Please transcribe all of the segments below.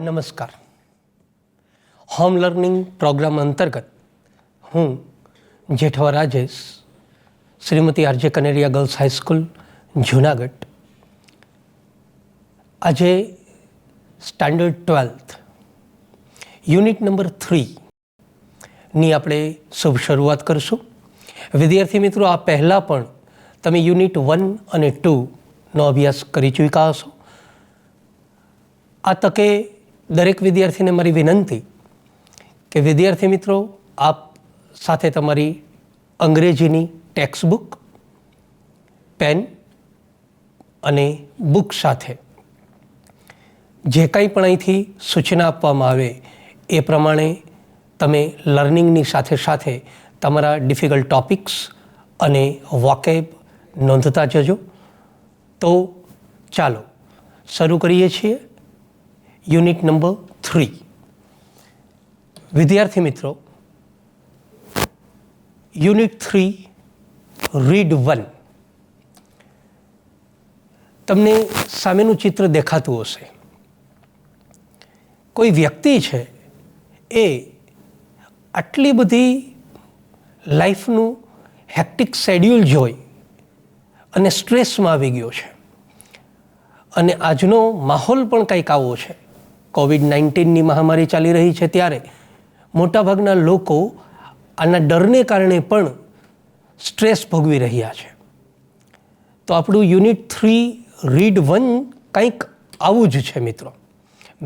નમસ્કાર. Home learning programme અંતર્ગત હું Jethwa Rajesh, Shrimati RJ Kaneria girls high school Junagadh, આજે સ્ટાન્ડર્ડ 12th યુનિટ નંબર 3ની આપણે શુભ શરૂઆત કરીશું. વિદ્યાર્થી મિત્રો, આ પહેલાં પણ તમે યુનિટ 1 અને 2નો અભ્યાસ કરી ચૂક્યા હશો. આ તકે દરેક વિદ્યાર્થીને મારી વિનંતી કે વિદ્યાર્થી મિત્રો, આપ સાથે તમારી અંગ્રેજીની ટેક્સ્ટબુક, પેન અને બુક સાથે જે કંઈ પણ અહીંથી સૂચના આપવામાં આવે એ પ્રમાણે તમે લર્નિંગની સાથે સાથે તમારા ડિફિકલ્ટ ટોપિક્સ અને વોકેબ નોંધતા જજો. તો ચાલો શરૂ કરીએ છીએ યુનિટ નંબર 3. વિદ્યાર્થી મિત્રો, યુનિટ 3 રીડ 1. તમને સામેનું ચિત્ર દેખાતું હશે. કોઈ વ્યક્તિ છે એ આટલી બધી લાઈફનું હેક્ટિક શેડ્યુલ જોઈ અને સ્ટ્રેસમાં આવી ગયો છે. અને આજનો માહોલ પણ કંઈક આવો છે. કોવિડ-19ની મહામારી ચાલી રહી છે ત્યારે મોટાભાગના લોકો આના ડરને કારણે પણ સ્ટ્રેસ ભોગવી રહ્યા છે. તો આપણું યુનિટ 3 રીડ 1 કંઈક આવું જ છે મિત્રો.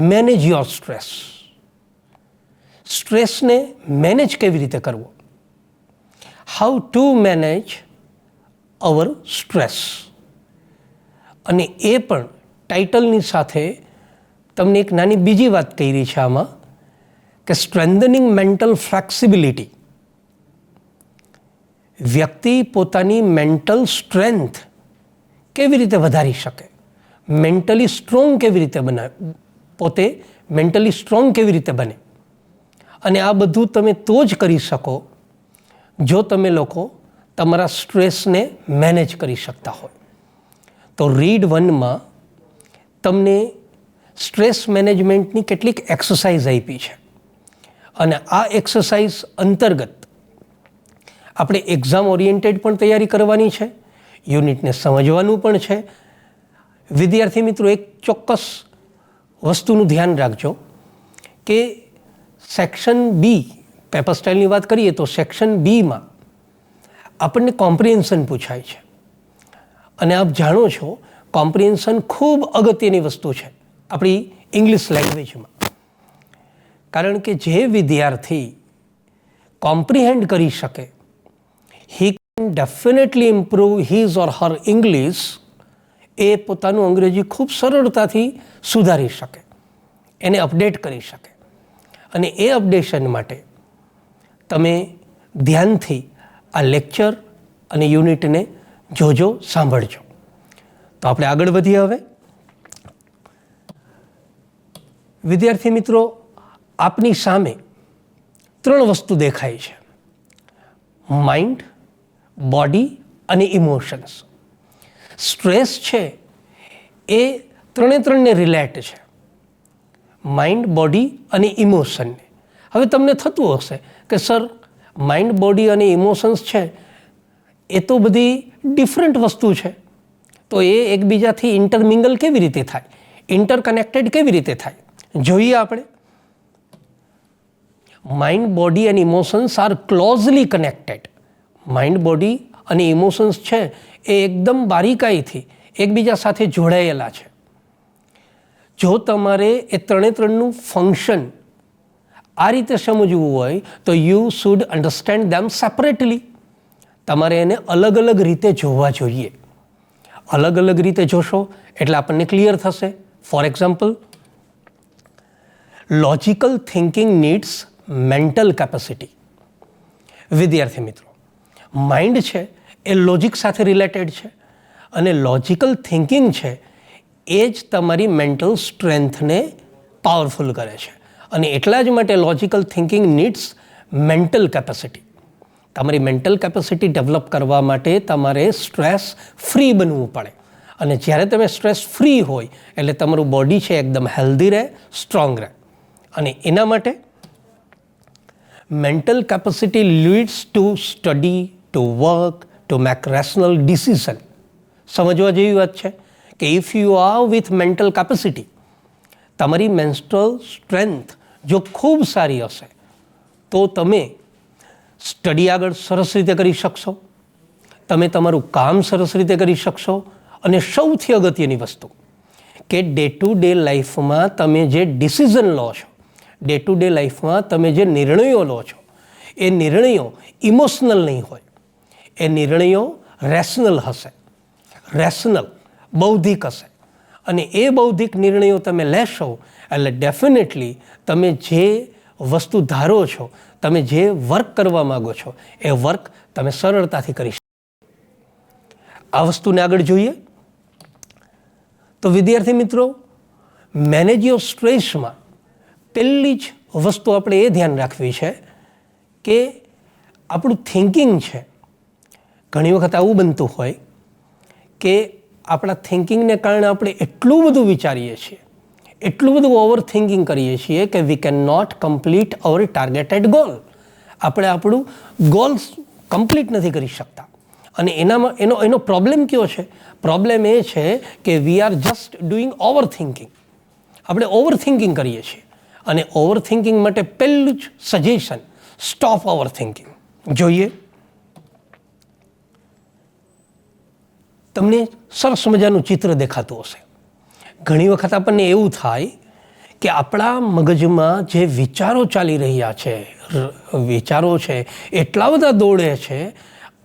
Manage your stress. સ્ટ્રેસને મેનેજ કેવી રીતે કરવો? How to manage our stress. અને એ પણ ટાઇટલની સાથે તમને એક નાની બીજી વાત કરી છે આમાં, કે સ્ટ્રેન્થનિંગ મેન્ટલ ફ્લેક્સિબિલિટી. વ્યક્તિ પોતાની મેન્ટલ સ્ટ્રેન્થ કેવી રીતે વધારી શકે, મેન્ટલી સ્ટ્રોંગ કેવી રીતે પોતે મેન્ટલી સ્ટ્રોંગ કેવી રીતે બને. અને આ બધું તમે તો જ કરી શકો જો તમે લોકો તમારા સ્ટ્રેસને મેનેજ કરી શકતા હોય. તો રીડ 1માં તમને સ્ટ્રેસ મેનેજમેન્ટની કેટલીક એક્સરસાઇઝ આપી છે. અને આ એક્સરસાઇઝ અંતર્ગત આપણે એક્ઝામ ઓરિએન્ટેડ પણ તૈયારી કરવાની છે, યુનિટને સમજવાનું પણ છે. વિદ્યાર્થી મિત્રો, એક ચોક્કસ વસ્તુનું ધ્યાન રાખજો કે સેક્શન બી, પેપર સ્ટાઇલની વાત કરીએ તો સેક્શન બીમાં આપણને કોમ્પ્રિહેન્શન પૂછાય છે. અને આપ જાણો છો, કોમ્પ્રિહેન્શન ખૂબ અગત્યની વસ્તુ છે આપણી ઇંગ્લિશ લેંગ્વેજમાં. કારણ કે જે વિદ્યાર્થી કોમ્પ્રિહેન્ડ કરી શકે, he can definitely improve his or her English. એ પોતાનું અંગ્રેજી ખૂબ સરળતાથી સુધારી શકે, એને અપડેટ કરી શકે. અને એ અપડેશન માટે તમે ધ્યાનથી આ લેક્ચર અને યુનિટને જોજો, સાંભળજો. તો આપણે આગળ વધીએ હવે. વિદ્યાર્થી મિત્રો, આપની સામે 3 વસ્તુ દેખાય છે: માઇન્ડ, બોડી અને ઇમોશન્સ. સ્ટ્રેસ છે એ 3ને રિલેટ છે, માઇન્ડ, બોડી અને ઇમોશનને. હવે તમને થતું હશે કે સર, માઇન્ડ, બોડી અને ઇમોશન્સ છે એ તો બધી ડિફરન્ટ વસ્તુ છે, તો એ એકબીજાથી ઇન્ટરમિંગલ કેવી રીતે થાય, ઇન્ટરકનેક્ટેડ કેવી રીતે થાય? જોઈએ આપણે. માઇન્ડ, બોડી અને emotions are closely connected. Mind, body અને ઇમોશન્સ છે એ એકદમ બારીકાઈથી એકબીજા સાથે જોડાયેલા છે. જો તમારે એ 3નું ફંક્શન આ રીતે સમજવું હોય તો you should understand them separately. તમારે એને અલગ અલગ રીતે જોવા જોઈએ. અલગ અલગ રીતે જોશો એટલે આપણને ક્લિયર થશે. For example, logical thinking needs mental capacity. વિદ્યાર્થી મિત્રો, માઇન્ડ છે એ લોજિક સાથે રિલેટેડ છે, અને લોજિકલ થિંકિંગ છે એ જ તમારી મેન્ટલ સ્ટ્રેન્થને પાવરફુલ કરે છે. અને એટલા જ માટે logical thinking needs mental capacity. તમારી મેન્ટલ કેપેસિટી ડેવલપ કરવા માટે તમારે સ્ટ્રેસ ફ્રી બનવું પડે. અને જ્યારે તમે સ્ટ્રેસ ફ્રી હોય એટલે તમારું બોડી છે એકદમ હેલ્ધી રહે, સ્ટ્રોંગ રહે. અને એના માટે mental capacity leads to study, to work, to make rational decision. સમજવા જેવી વાત છે કે if you are with mental capacity, તમારી મેન્ટલ સ્ટ્રેન્થ જો ખૂબ સારી હશે તો તમે સ્ટડી આગળ સરસ રીતે કરી શકશો, તમે તમારું કામ સરસ રીતે કરી શકશો, અને સૌથી અગત્યની વસ્તુ કે ડે ટુ ડે લાઈફમાં તમે જે ડિસિઝન લો છો, ડે ટુ ડે લાઈફમાં તમે જે નિર્ણયો લો છો, એ નિર્ણયો ઇમોશનલ નહીં હોય, એ નિર્ણયો રેશનલ હશે, રેશનલ બૌદ્ધિક હશે. અને એ બૌદ્ધિક નિર્ણયો તમે લેશો એટલે ડેફિનેટલી તમે જે વસ્તુ ધારો છો, તમે જે વર્ક કરવા માગો છો, એ વર્ક તમે સરળતાથી કરી શકો. આ વસ્તુને આગળ જોઈએ તો વિદ્યાર્થી મિત્રો, મેનેજ યોર સ્ટ્રેસમાં પહેલી જ વસ્તુ આપણે એ ધ્યાન રાખવી છે કે આપણું થિંકિંગ છે. ઘણી વખત આવું બનતું હોય કે આપણા થિંકિંગને કારણે આપણે એટલું બધું વિચારીએ છીએ, એટલું બધું ઓવર થિંકિંગ કરીએ છીએ કે we can not complete our targeted goal. આપણે આપણું ગોલ્સ કમ્પ્લીટ નથી કરી શકતા. અને એનો પ્રોબ્લેમ કયો છે? પ્રોબ્લેમ એ છે કે વી are just doing over thinking. આપણે ઓવર થિંકિંગ કરીએ છીએ. અને ઓવર થિંકિંગ માટે પહેલું જ સજેશન, સ્ટોપ ઓવર થિંકિંગ. જોઈએ, તમને સરસ મજાનું ચિત્ર દેખાતું હશે. ઘણી વખત આપણને એવું થાય કે આપણા મગજમાં જે વિચારો ચાલી રહ્યા છે, વિચારો છે એટલા બધા દોડે છે,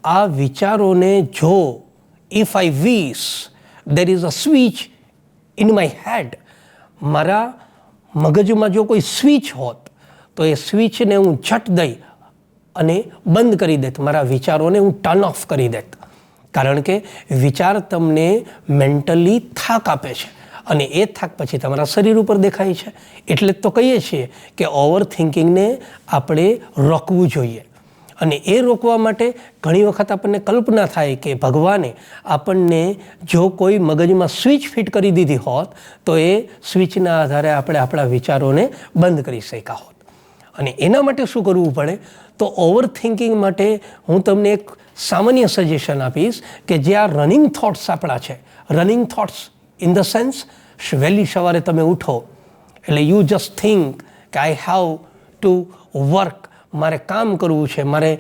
આ વિચારોને જો if I wish there is a switch in my head, મારા મગજમાં જો કોઈ સ્વિચ હોત તો એ સ્વિચને હું ઝટ દઈ અને બંધ કરી દેત, મારા વિચારોને હું ટર્ન ઓફ કરી દેત. કારણ કે વિચાર તમને મેન્ટલી થાક આપે છે અને એ થાક પછી તમારા શરીર ઉપર દેખાય છે. એટલે જ તો કહીએ છીએ કે ઓવર થિંકિંગને આપણે રોકવું જોઈએ. અને એ રોકવા માટે ઘણી વખત આપણને કલ્પના થાય કે ભગવાને આપણને જો કોઈ મગજમાં સ્વિચ ફિટ કરી દીધી હોત તો એ સ્વિચના આધારે આપણે આપણા વિચારોને બંધ કરી શક્યા હોત. અને એના માટે શું કરવું પડે? તો ઓવર થિંકિંગ માટે હું તમને એક સામાન્ય સજેશન આપીશ કે જે આ રનિંગ થોટ્સ આપણા છે, running thoughts in the sense, વહેલી સવારે તમે ઉઠો એટલે યુ જસ્ટ થિંક કે આઈ હેવ ટુ વર્ક, મારે કામ કરવું છે, મારે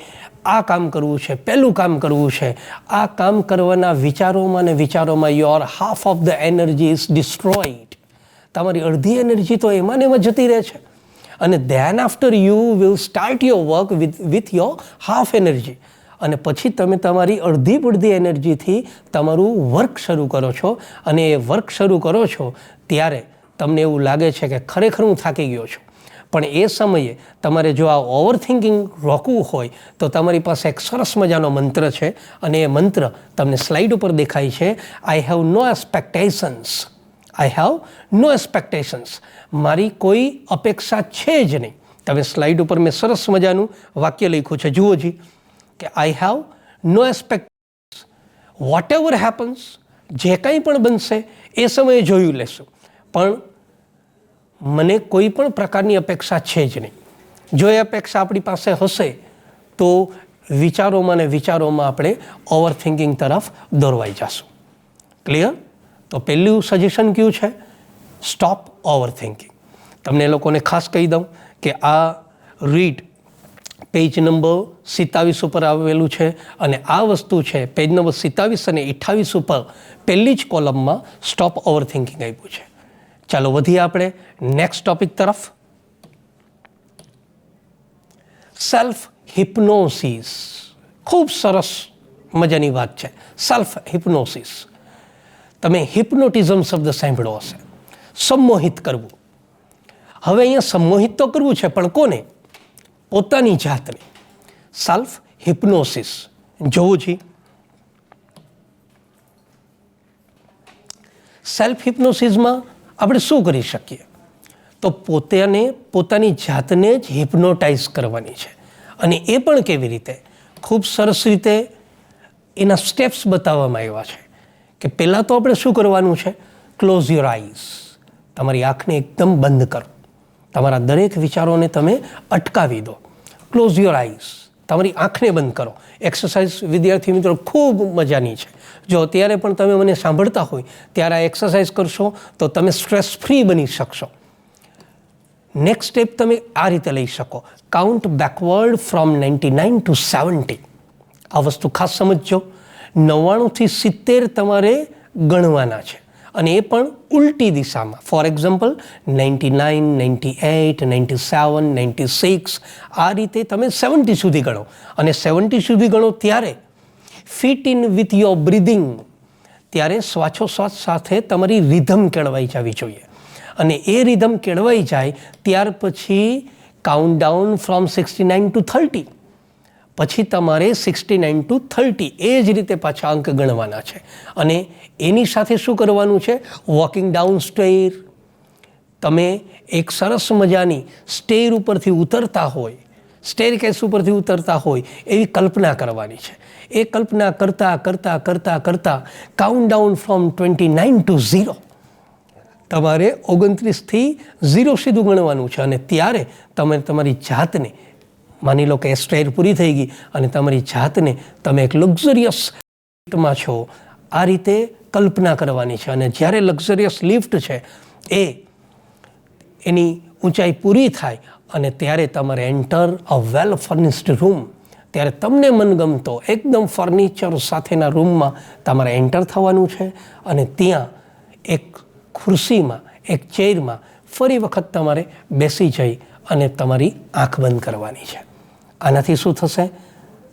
આ કામ કરવું છે, પહેલું કામ કરવું છે. આ કામ કરવાના વિચારોમાં ને વિચારોમાં your half of the energy is destroyed. તમારી અડધી એનર્જી તો એમાં ને એમાં જતી રહે છે. અને than after you will start your work with your half energy. અને પછી તમે તમારી અડધી એનર્જીથી તમારું વર્ક શરૂ કરો છો. અને એ વર્ક શરૂ કરો છો ત્યારે તમને એવું લાગે છે કે ખરેખર હું થાકી ગયો છું. પણ એ સમયે તમારે જો આ ઓવર થિંકિંગ રોકવું હોય તો તમારી પાસે એક સરસ મજાનો મંત્ર છે અને એ મંત્ર તમને સ્લાઇડ ઉપર દેખાય છે. I have no expectations, I have no expectations. મારી કોઈ અપેક્ષા છે જ નહીં. તમે સ્લાઇડ ઉપર મેં સરસ મજાનું વાક્ય લખ્યું છે, જુઓ જી, કે I have no expectations, whatever happens, જે કંઈ પણ બનશે એ સમયે જોયું લેશું, પણ મને કોઈ પણ પ્રકારની અપેક્ષા છે જ નહીં. જો એ અપેક્ષા આપણી પાસે હશે તો વિચારોમાં ને વિચારોમાં આપણે ઓવર થિંકિંગ તરફ દોરવાઈ જશું. ક્લિયર? તો પહેલું સજેશન કયું છે? Stop over thinking. તમને લોકોને ખાસ કહી દઉં કે આ રીડ પેજ નંબર 27 ઉપર આવેલું છે અને આ વસ્તુ છે પેજ નંબર 27 અને 28 ઉપર પહેલી જ કોલમમાં સ્ટોપ ઓવર થિંકિંગ આપ્યું છે. ચાલો વધીએ આપણે નેક્સ્ટ ટોપિક તરફ. સેલ્ફ હિપ્નોસિસ. ખૂબ સરસ મજાની વાત છે, સેલ્ફ હિપ્નોસિસ. તમે હિપ્નોટિઝમ શબ્દ સાંભળ્યો હશે, સંમોહિત કરવું. હવે અહીંયા સંમોહિત તો કરવું છે, પણ કોને? પોતાની જાતને. સેલ્ફ હિપ્નોસિસ જોવું છે. સેલ્ફ હિપ્નોસિસમાં આપણે શું કરી શકીએ? તો પોતાની જાતને જ હિપ્નોટાઇઝ કરવાની છે. અને એ પણ કેવી રીતે? ખૂબ સરસ રીતે એના સ્ટેપ્સ બતાવવામાં આવ્યા છે કે પહેલાં તો આપણે શું કરવાનું છે? Close your eyes. તમારી આંખને એકદમ બંધ કરો. તમારા દરેક વિચારોને તમે અટકાવી દો. Close your eyes. તમારી આંખને બંધ કરો. એક્સરસાઇઝ વિદ્યાર્થી મિત્રો ખૂબ મજાની છે. જો અત્યારે પણ તમે મને સાંભળતા હોય ત્યારે આ એક્સરસાઇઝ કરશો તો તમે સ્ટ્રેસ ફ્રી બની શકશો. નેક્સ્ટ સ્ટેપ તમે આ રીતે લઈ શકો. Count backward from 99 to 70. આ વસ્તુ ખાસ સમજજો. 99 થી 70 તમારે ગણવાના છે અને એ પણ ઉલટી દિશામાં. ફોર એક્ઝામ્પલ 99, 98, 97, 96 આ રીતે તમે 70 સુધી ગણો. અને 70 સુધી ગણો ત્યારે fit in with your breathing. ત્યારે શ્વાસોશ્વાસ સાથે તમારી રિધમ કેળવાઈ જવી જોઈએ. અને એ રિધમ કેળવાઈ જાય ત્યાર પછી કાઉન્ટ ડાઉન ફ્રોમ 69 ટુ 30. પછી તમારે 69 ટુ 30 એ જ રીતે પાછા અંક ગણવાના છે. અને એની સાથે શું કરવાનું છે? Walking down stare. તમે એક સરસ મજાની સ્ટેર ઉપરથી ઉતરતા હોય, સ્ટેર કેસ ઉપરથી ઉતરતા હોય એવી કલ્પના કરવાની છે. એ કલ્પના કરતાં કરતાં કરતાં કરતાં કાઉન્ટ ડાઉન ફ્રોમ 29 ટુ 0. તમારે 29થી 0 સીધું ગણવાનું છે. અને ત્યારે તમે તમારી જાતને, માની લો કે સ્ટેર પૂરી થઈ ગઈ અને તમારી જાતને તમે એક લક્ઝરિયસ લિફ્ટમાં છો આ રીતે કલ્પના કરવાની છે. અને જ્યારે લક્ઝરિયસ લિફ્ટ છે એની ઊંચાઈ પૂરી થાય અને ત્યારે તમારે એન્ટર અ વેલ ફર્નિશ્ડ રૂમ. ત્યારે તમને મનગમતો એકદમ ફર્નિચર સાથેના રૂમમાં તમારે એન્ટર થવાનું છે. અને ત્યાં એક ખુરશીમાં, એક ચેરમાં ફરી વખત તમારે બેસી જઈ અને તમારી આંખ બંધ કરવાની છે. આનાથી શું થશે?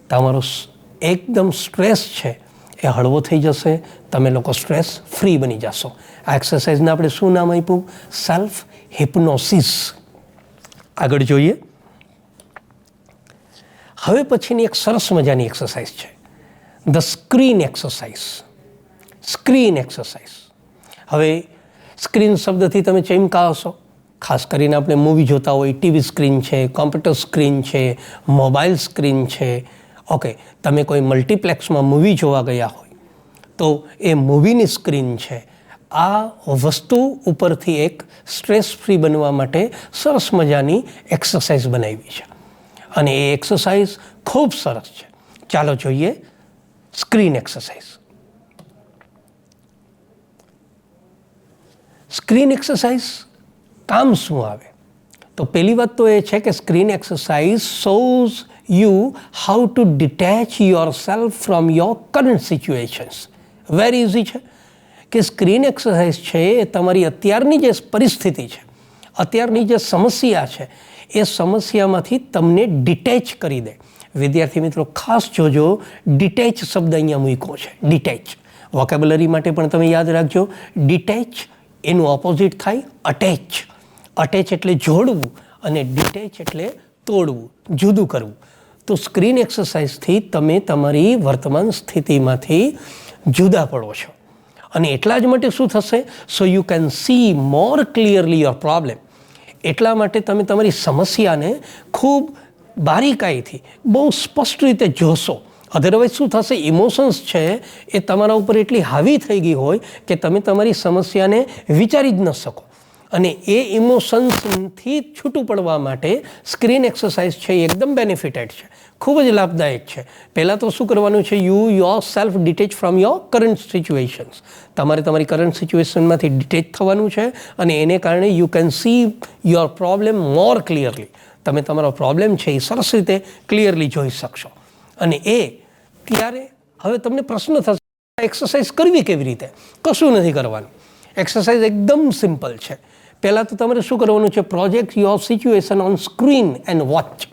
તમારો એકદમ સ્ટ્રેસ છે એ હળવો થઈ જશે. તમે લોકો સ્ટ્રેસ ફ્રી બની જશો. આ એક્સરસાઇઝને આપણે શું નામ આપ્યું? સેલ્ફ હિપ્નોસિસ. આગળ જોઈએ. હવે પછીની એક સરસ મજાની એક્સરસાઇઝ છે, the screen exercise. Screen exercise. હવે સ્ક્રીન શબ્દથી તમે ચમકા હશો. ખાસ કરીને આપણે મૂવી જોતા હોય, ટીવી સ્ક્રીન છે, કોમ્પ્યુટર સ્ક્રીન છે, મોબાઈલ સ્ક્રીન છે. ઓકે, તમે કોઈ મલ્ટીપ્લેક્સમાં મૂવી જોવા ગયા હોય તો એ મૂવીની સ્ક્રીન છે. આ વસ્તુ ઉપરથી એક સ્ટ્રેસ ફ્રી બનવા માટે સરસ મજાની એક્સરસાઇઝ બનાવી છે. અને એ એક્સરસાઇઝ ખૂબ સરસ છે. ચાલો જોઈએ સ્ક્રીન એક્સરસાઇઝ. સ્ક્રીન એક્સરસાઇઝ કામ શું આવે? તો પહેલી વાત તો એ છે કે screen exercise shows you how to detach your self from your current situations. Very easy છે કે સ્ક્રીન એક્સરસાઇઝ છે એ તમારી અત્યારની જે પરિસ્થિતિ છે, અત્યારની જે સમસ્યા છે એ સમસ્યામાંથી તમને ડિટેચ કરી દે. વિદ્યાર્થી મિત્રો ખાસ જોજો, ડિટેચ શબ્દ અહીંયા મૂક્યો છે. ડિટેચ વોકેબ્યુલરી માટે પણ તમે યાદ રાખજો. ડિટેચ એનું ઓપોઝિટ થાય અટેચ. અટેચ એટલે જોડવું અને ડિટેચ એટલે તોડવું, જુદું કરવું. તો સ્ક્રીન એક્સરસાઇઝથી તમે તમારી વર્તમાન સ્થિતિમાંથી જુદા પડો છો. અને એટલા જ માટે શું થશે? So you can see more clearly your problem. એટલા માટે તમે તમારી સમસ્યાને ખૂબ બારીકાઈથી, બહુ સ્પષ્ટ રીતે જોશો. અધરવાઇઝ શું થશે? ઇમોશન્સ છે એ તમારા ઉપર એટલી હાવી થઈ ગઈ હોય કે તમે તમારી સમસ્યાને વિચારી જ ન શકો. અને એ ઇમોશન્સથી છૂટું પડવા માટે સ્ક્રીન એક્સરસાઇઝ છે એ એકદમ બેનિફિટેડ છે, ખૂબ જ લાભદાયક છે. પહેલાં તો શું કરવાનું છે? You your self detach from your current situations. તમારે તમારી કરંટ સિચ્યુએશનમાંથી ડિટેચ થવાનું છે અને એને કારણે you can see your problem more clearly. તમે તમારો પ્રોબ્લેમ છે એ સરસ રીતે ક્લિયરલી જોઈ શકશો. અને એ ત્યારે હવે તમને પ્રશ્ન થશે એક્સરસાઇઝ કરવી કેવી રીતે? કશું નથી કરવાનું. એક્સરસાઇઝ એકદમ સિમ્પલ છે. પહેલાં તો તમારે શું કરવાનું છે? Project your situation on screen and watch.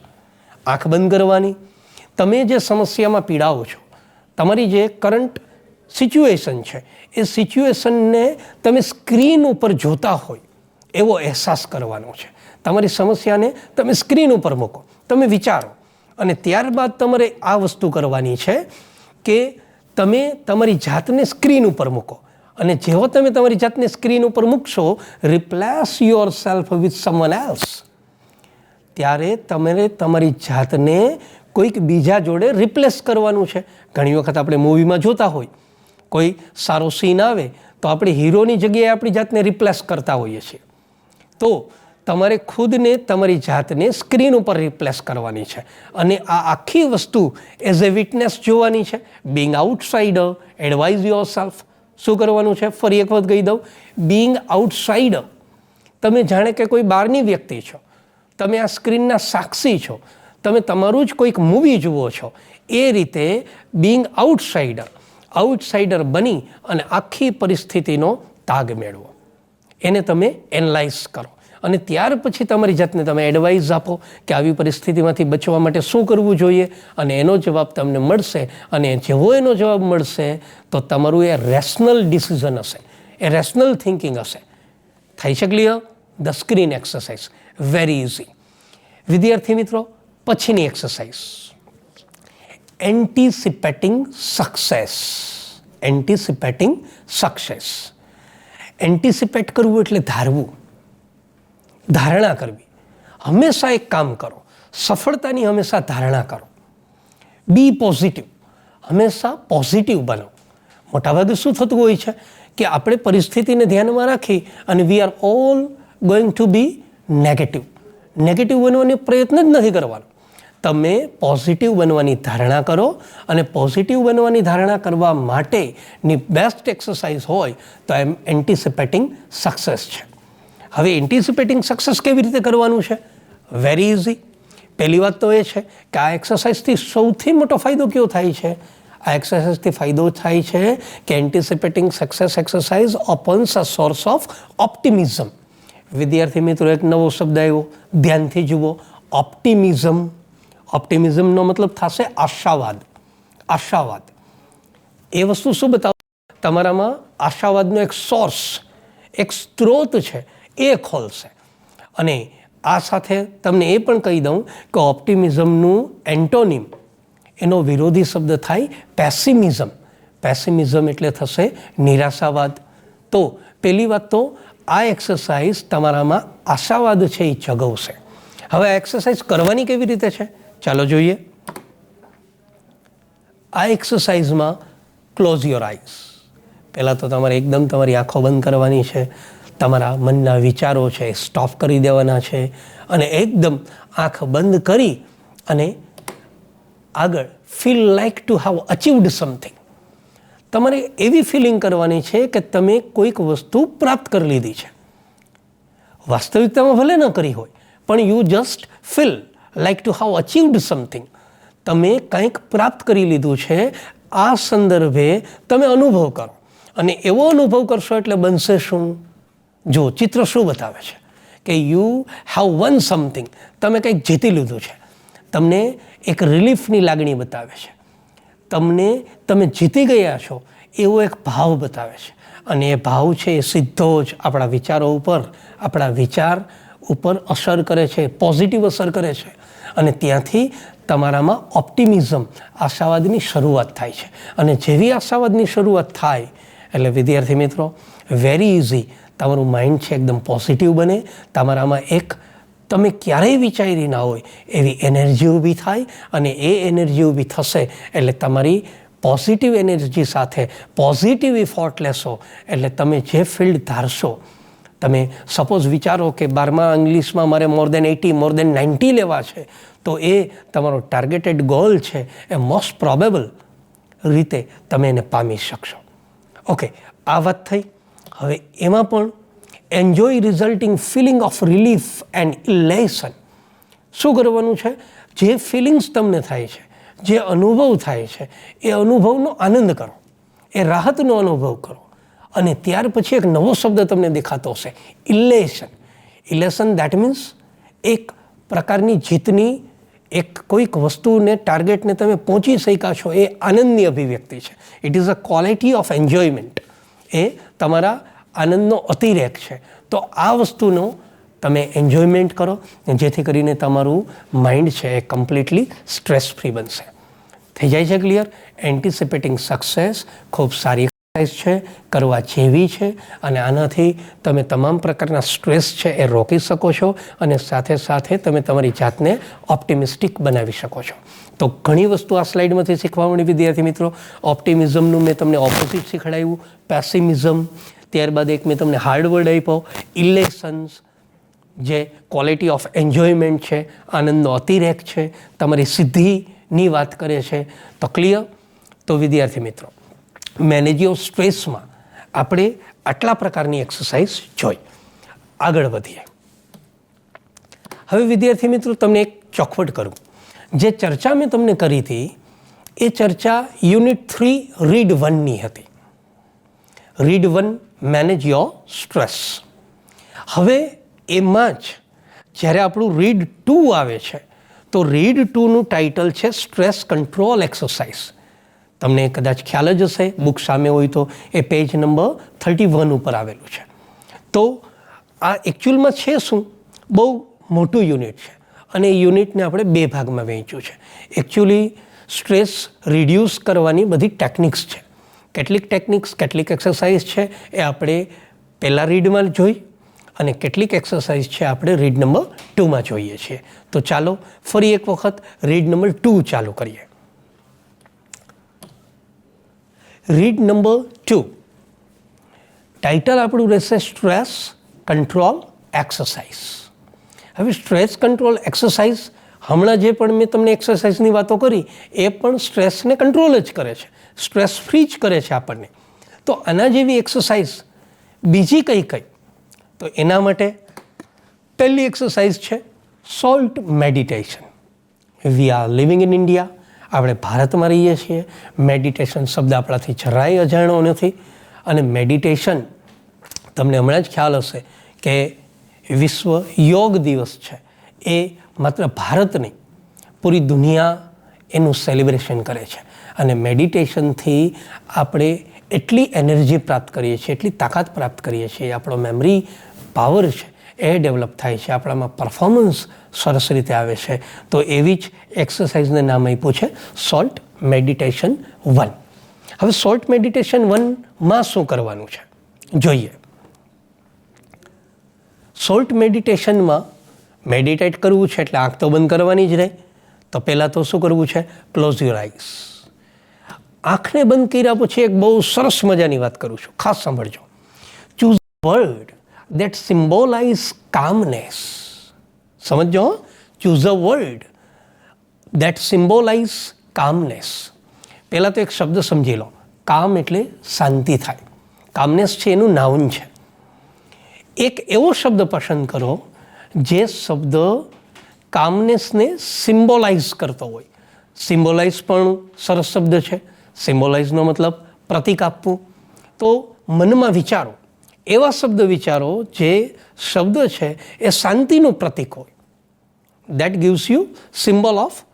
આંખ બંધ કરવાની. તમે જે સમસ્યામાં પીડાઓ છો, તમારી જે કરંટ સિચ્યુએશન છે એ સિચ્યુએશનને તમે સ્ક્રીન ઉપર જોતા હોય એવો અહેસાસ કરવાનો છે. તમારી સમસ્યાને તમે સ્ક્રીન ઉપર મૂકો, તમે વિચારો. અને ત્યારબાદ તમારે આ વસ્તુ કરવાની છે કે તમે તમારી જાતને સ્ક્રીન ઉપર મૂકો. અને જેવો તમે તમારી જાતને સ્ક્રીન ઉપર મૂકશો, replace your self with someone else, ત્યારે તમારે તમારી જાતને કોઈક બીજા જોડે રિપ્લેસ કરવાનું છે. ઘણી વખત આપણે મૂવીમાં જોતા હોય કોઈ સારો સીન આવે તો આપણે હીરોની જગ્યાએ આપણી જાતને રિપ્લેસ કરતા હોઈએ છીએ. તો તમારે ખુદને તમારી જાતને સ્ક્રીન ઉપર રિપ્લેસ કરવાની છે અને આ આખી વસ્તુ એઝ એ વિટનેસ જોવાની છે. Being outsider, advise yourself. શું કરવાનું છે? ફરી એક વખત કહી દઉં. બિંગ આઉટસાઇડર, તમે જાણે કે કોઈ બહારની વ્યક્તિ છો, તમે આ સ્ક્રીનના સાક્ષી છો, તમે તમારું જ કોઈક મૂવી જુઓ છો. એ રીતે બિંગ આઉટસાઇડર બની અને આખી પરિસ્થિતિનો તાગ મેળવો. એને તમે એનાલાઇઝ કરો અને ત્યાર પછી તમારી જાતને તમે એડવાઇસ આપો કે આવી પરિસ્થિતિમાંથી બચવા માટે શું કરવું જોઈએ, અને એનો જવાબ તમને મળશે. અને જેવો એનો જવાબ મળશે તો તમારું એ રેશનલ ડિસિઝન હશે, એ રેશનલ થિંકિંગ હશે. થઈ છે clear? The screen exercise, very easy. વિદ્યાર્થી મિત્રો, પછીની એક્સરસાઇઝ, એન્ટિસિપેટિંગ સક્સેસ. એન્ટિસિપેટ કરવું એટલે ધારવું, ધારણા કરવી. હંમેશા એક કામ કરો, સફળતાની હંમેશા ધારણા કરો. બી પોઝિટિવ, હંમેશા પોઝિટિવ બનો. મોટાભાગે શું થતું હોય છે કે આપણે પરિસ્થિતિને ધ્યાનમાં રાખી અને we are all going to be negative બનવાનો પ્રયત્ન જ નથી કરવાનો. તમે પોઝિટિવ બનવાની ધારણા કરો અને પોઝિટિવ બનવાની ધારણા કરવા માટેની બેસ્ટ એક્સરસાઇઝ હોય તો એન્ટિસિપેટિંગ સક્સેસ છે. હવે એન્ટિસિપેટિંગ સક્સેસ કેવી રીતે કરવાનું છે? Very easy. પહેલી વાત તો એ છે કે આ એક્સરસાઇઝથી સૌથી મોટો ફાયદો કયો થાય છે? આ એક્સરસાઇઝથી ફાયદો થાય છે કે anticipating success exercise opens a source of optimism. વિદ્યાર્થી મિત્રો, એક નવો શબ્દ આવ્યો, ધ્યાનથી જુઓ. ઓપ્ટિમિઝમનો મતલબ થશે આશાવાદ. એ વસ્તુ શું બતાવે? તમારામાં આશાવાદનો એક સોર્સ, એક સ્ત્રોત છે, એ ખોલશે. અને આ સાથે તમને એ પણ કહી દઉં કે ઓપ્ટિમિઝમનું એન્ટોનિમ, એનો વિરોધી શબ્દ થાય પેસિમિઝમ એટલે થશે નિરાશાવાદ. તો પહેલી વાત તો આ એક્સરસાઇઝ તમારામાં આશાવાદ છે એ જગાવશે. હવે આ એક્સરસાઇઝ કરવાની કેવી રીતે છે? ચાલો જોઈએ. આ એક્સરસાઇઝમાં ક્લોઝ યોર આઈઝ. પહેલાં તો તમારે એકદમ તમારી આંખો બંધ કરવાની છે. તમારા મનના વિચારો છે સ્ટોપ કરી દેવાના છે અને એકદમ આંખ બંધ કરી અને આગળ feel like to have અચીવડ something. તમારે એવી ફિલિંગ કરવાની છે કે તમે કોઈક વસ્તુ પ્રાપ્ત કરી લીધી છે. વાસ્તવિકતામાં ભલે ન કરી હોય, પણ you just feel like to have અચીવડ something. તમે કંઈક પ્રાપ્ત કરી લીધું છે. આ સંદર્ભે તમે અનુભવ કરો અને એવો અનુભવ કરશો એટલે બનશે શું? જો ચિત્ર શું બતાવે છે કે યુ હેવ વન સમથિંગ, તમે કંઈક જીતી લીધું છે. તમને એક રિલીફની લાગણી બતાવે છે. તમે જીતી ગયા છો એવો એક ભાવ બતાવે છે. અને એ ભાવ છે એ સીધો જ આપણા વિચારો ઉપર, આપણા વિચાર ઉપર અસર કરે છે, પોઝિટિવ અસર કરે છે. અને ત્યાંથી તમારામાં ઓપ્ટિમિઝમ, આશાવાદની શરૂઆત થાય છે. અને જેવી આશાવાદની શરૂઆત થાય એટલે વિદ્યાર્થી મિત્રો, વેરી ઇઝી, તમારું માઇન્ડ છે એકદમ પોઝિટિવ બને. તમારામાં એક તમે ક્યારેય વિચારી ના હોય એવી એનર્જી ઊભી થાય અને એ એનર્જી ઊભી થશે એટલે તમારી પોઝિટિવ એનર્જી સાથે પોઝિટિવ ઇફોર્ટ લેશો એટલે તમે જે ફિલ્ડ ધારશો, તમે સપોઝ વિચારો કે 12મા ઇંગ્લિશમાં મારે મોર દેન 90 લેવા છે, તો એ તમારો ટાર્ગેટેડ ગોલ છે એ મોસ્ટ પ્રોબેબલ રીતે તમે એને પામી શકશો. ઓકે, આ વાત થઈ. હવે એમાં પણ enjoy resulting feeling of relief and elation. શું કરવાનું છે? જે ફિલિંગ્સ તમને થાય છે, જે અનુભવ થાય છે, એ અનુભવનો આનંદ કરો, એ રાહતનો અનુભવ કરો. અને ત્યાર પછી એક નવો શબ્દ તમને દેખાતો હશે, ઇલેશન. દેટ મીન્સ એક પ્રકારની જીતની, એક કોઈક વસ્તુને, ટાર્ગેટને તમે પહોંચી શક્યા છો એ આનંદની અભિવ્યક્તિ છે. It is a quality of enjoyment. એ તમારા આનંદનો અતિરેક છે. તો આ વસ્તુનો તમે એન્જોયમેન્ટ કરો જેથી કરીને તમારું માઇન્ડ છે એ કમ્પ્લીટલી સ્ટ્રેસ ફ્રી બનશે. થઈ જાય છે ક્લિયર? એન્ટિસિપેટિંગ સક્સેસ ખૂબ સારી એક્સરસાઇઝ છે, કરવા જેવી છે. અને આનાથી તમે તમામ પ્રકારના સ્ટ્રેસ છે એ રોકી શકો છો અને સાથે સાથે તમે તમારી જાતને ઓપ્ટિમિસ્ટિક બનાવી શકો છો. તો ઘણી વસ્તુ આ સ્લાઇડમાંથી શીખવા મળી વિદ્યાર્થી મિત્રો. ઓપ્ટિમિઝમનું મેં તમને ઓપોઝિટ શીખવાડ્યું, પેસિમિઝમ. ત્યારબાદ એક મેં તમને હાર્ડ વર્ડ આપ્યો, ઇલેશન્સ, જે ક્વોલિટી ઓફ એન્જોયમેન્ટ છે, આનંદનો અતિરેક છે, તમારી સિદ્ધિની વાત કરે છે. તો ક્લિયર? તો વિદ્યાર્થી મિત્રો, મેનેજ યોર સ્ટ્રેસમાં આપણે આટલા પ્રકારની એક્સરસાઇઝ જોઈ. આગળ વધીએ. હવે વિદ્યાર્થી મિત્રો, તમને એક ચોખવટ કરું. જે ચર્ચા મેં તમને કરી હતી એ ચર્ચા યુનિટ 3 રીડ 1ની હતી. Read 1 manage your stress. હવે એમાં જ જ્યારે આપણું રીડ 2 આવે છે તો રીડ 2નું ટાઇટલ છે સ્ટ્રેસ કંટ્રોલ એક્સરસાઇઝ. તમને કદાચ ખ્યાલ જ હશે, બુક સામે હોય તો એ પેજ નંબર 31 ઉપર આવેલું છે. તો આ એકચ્યુઅલમાં છે શું? બહુ મોટું યુનિટ છે અને એ યુનિટને આપણે 2 ભાગમાં વહેંચ્યું છે. એકચ્યુઅલી સ્ટ્રેસ રિડ્યુસ કરવાની બધી ટેકનિક્સ છે. કેટલીક ટેકનિક્સ, કેટલીક એક્સરસાઇઝ છે એ આપણે પહેલાં રીડમાં જોઈ અને કેટલીક એક્સરસાઇઝ છે આપણે રીડ નંબર 2માં જોઈએ છીએ. તો ચાલો ફરી એક વખત રીડ નંબર 2 ચાલુ કરીએ. રીડ નંબર 2 ટાઇટલ આપણું રહેશે સ્ટ્રેસ કંટ્રોલ એક્સરસાઇઝ. હવે સ્ટ્રેસ કંટ્રોલ એક્સરસાઇઝ, હમણાં જે પણ મેં તમને એક્સરસાઇઝની વાતો કરી એ પણ સ્ટ્રેસને કંટ્રોલ જ કરે છે, સ્ટ્રેસ ફ્રી જ કરે છે આપણને. તો આના જેવી એક્સરસાઇઝ બીજી કઈ કઈ? તો એના માટે પહેલી એક્સરસાઇઝ છે salt meditation. We are living in India, આપણે ભારતમાં રહીએ છીએ. મેડિટેશન શબ્દ આપણાથી જરાય અજાણ્યો નથી. અને મેડિટેશન, તમને હમણાં જ ખ્યાલ હશે કે વિશ્વ યોગ દિવસ છે એ માત્ર ભારત નહીં, પૂરી દુનિયા એનું સેલિબ્રેશન કરે છે. અને મેડિટેશનથી આપણે એટલી એનર્જી પ્રાપ્ત કરીએ છીએ, એટલી તાકાત પ્રાપ્ત કરીએ છીએ, આપણો મેમરી પાવર છે એ ડેવલપ થાય છે, આપણામાં પરફોર્મન્સ સરસ રીતે આવે છે. તો એવી જ એક્સરસાઇઝને નામ આપ્યું છે સોલ્ટ મેડિટેશન 1. હવે સોલ્ટ મેડિટેશન 1માં શું કરવાનું છે જોઈએ. સોલ્ટ મેડિટેશનમાં મેડિટેટ કરવું છે એટલે આંખ તો બંધ કરવાની જ રહે. તો પહેલાં તો શું કરવું છે? Close your eyes. આંખને બંધ કર્યા પછી એક બહુ સરસ મજાની વાત કરું છું, ખાસ સાંભળજો. Choose word that symbolize calmness. સમજો, choose a word that symbolize calmness. પહેલાં તો એક શબ્દ સમજી લો. કામ એટલે શાંતિ થાય. કામનેસ છે એનું નાઉન છે. એક એવો શબ્દ પસંદ કરો જે શબ્દ કામનેસને સિમ્બોલાઇઝ કરતો હોય. સિમ્બોલાઇઝ પણ સરસ શબ્દ છે. સિમ્બોલાઇઝનો મતલબ પ્રતીક આપવું. તો મનમાં વિચારો, એવા શબ્દ વિચારો જે શબ્દ છે એ શાંતિનું પ્રતીક હોય. That gives you symbol of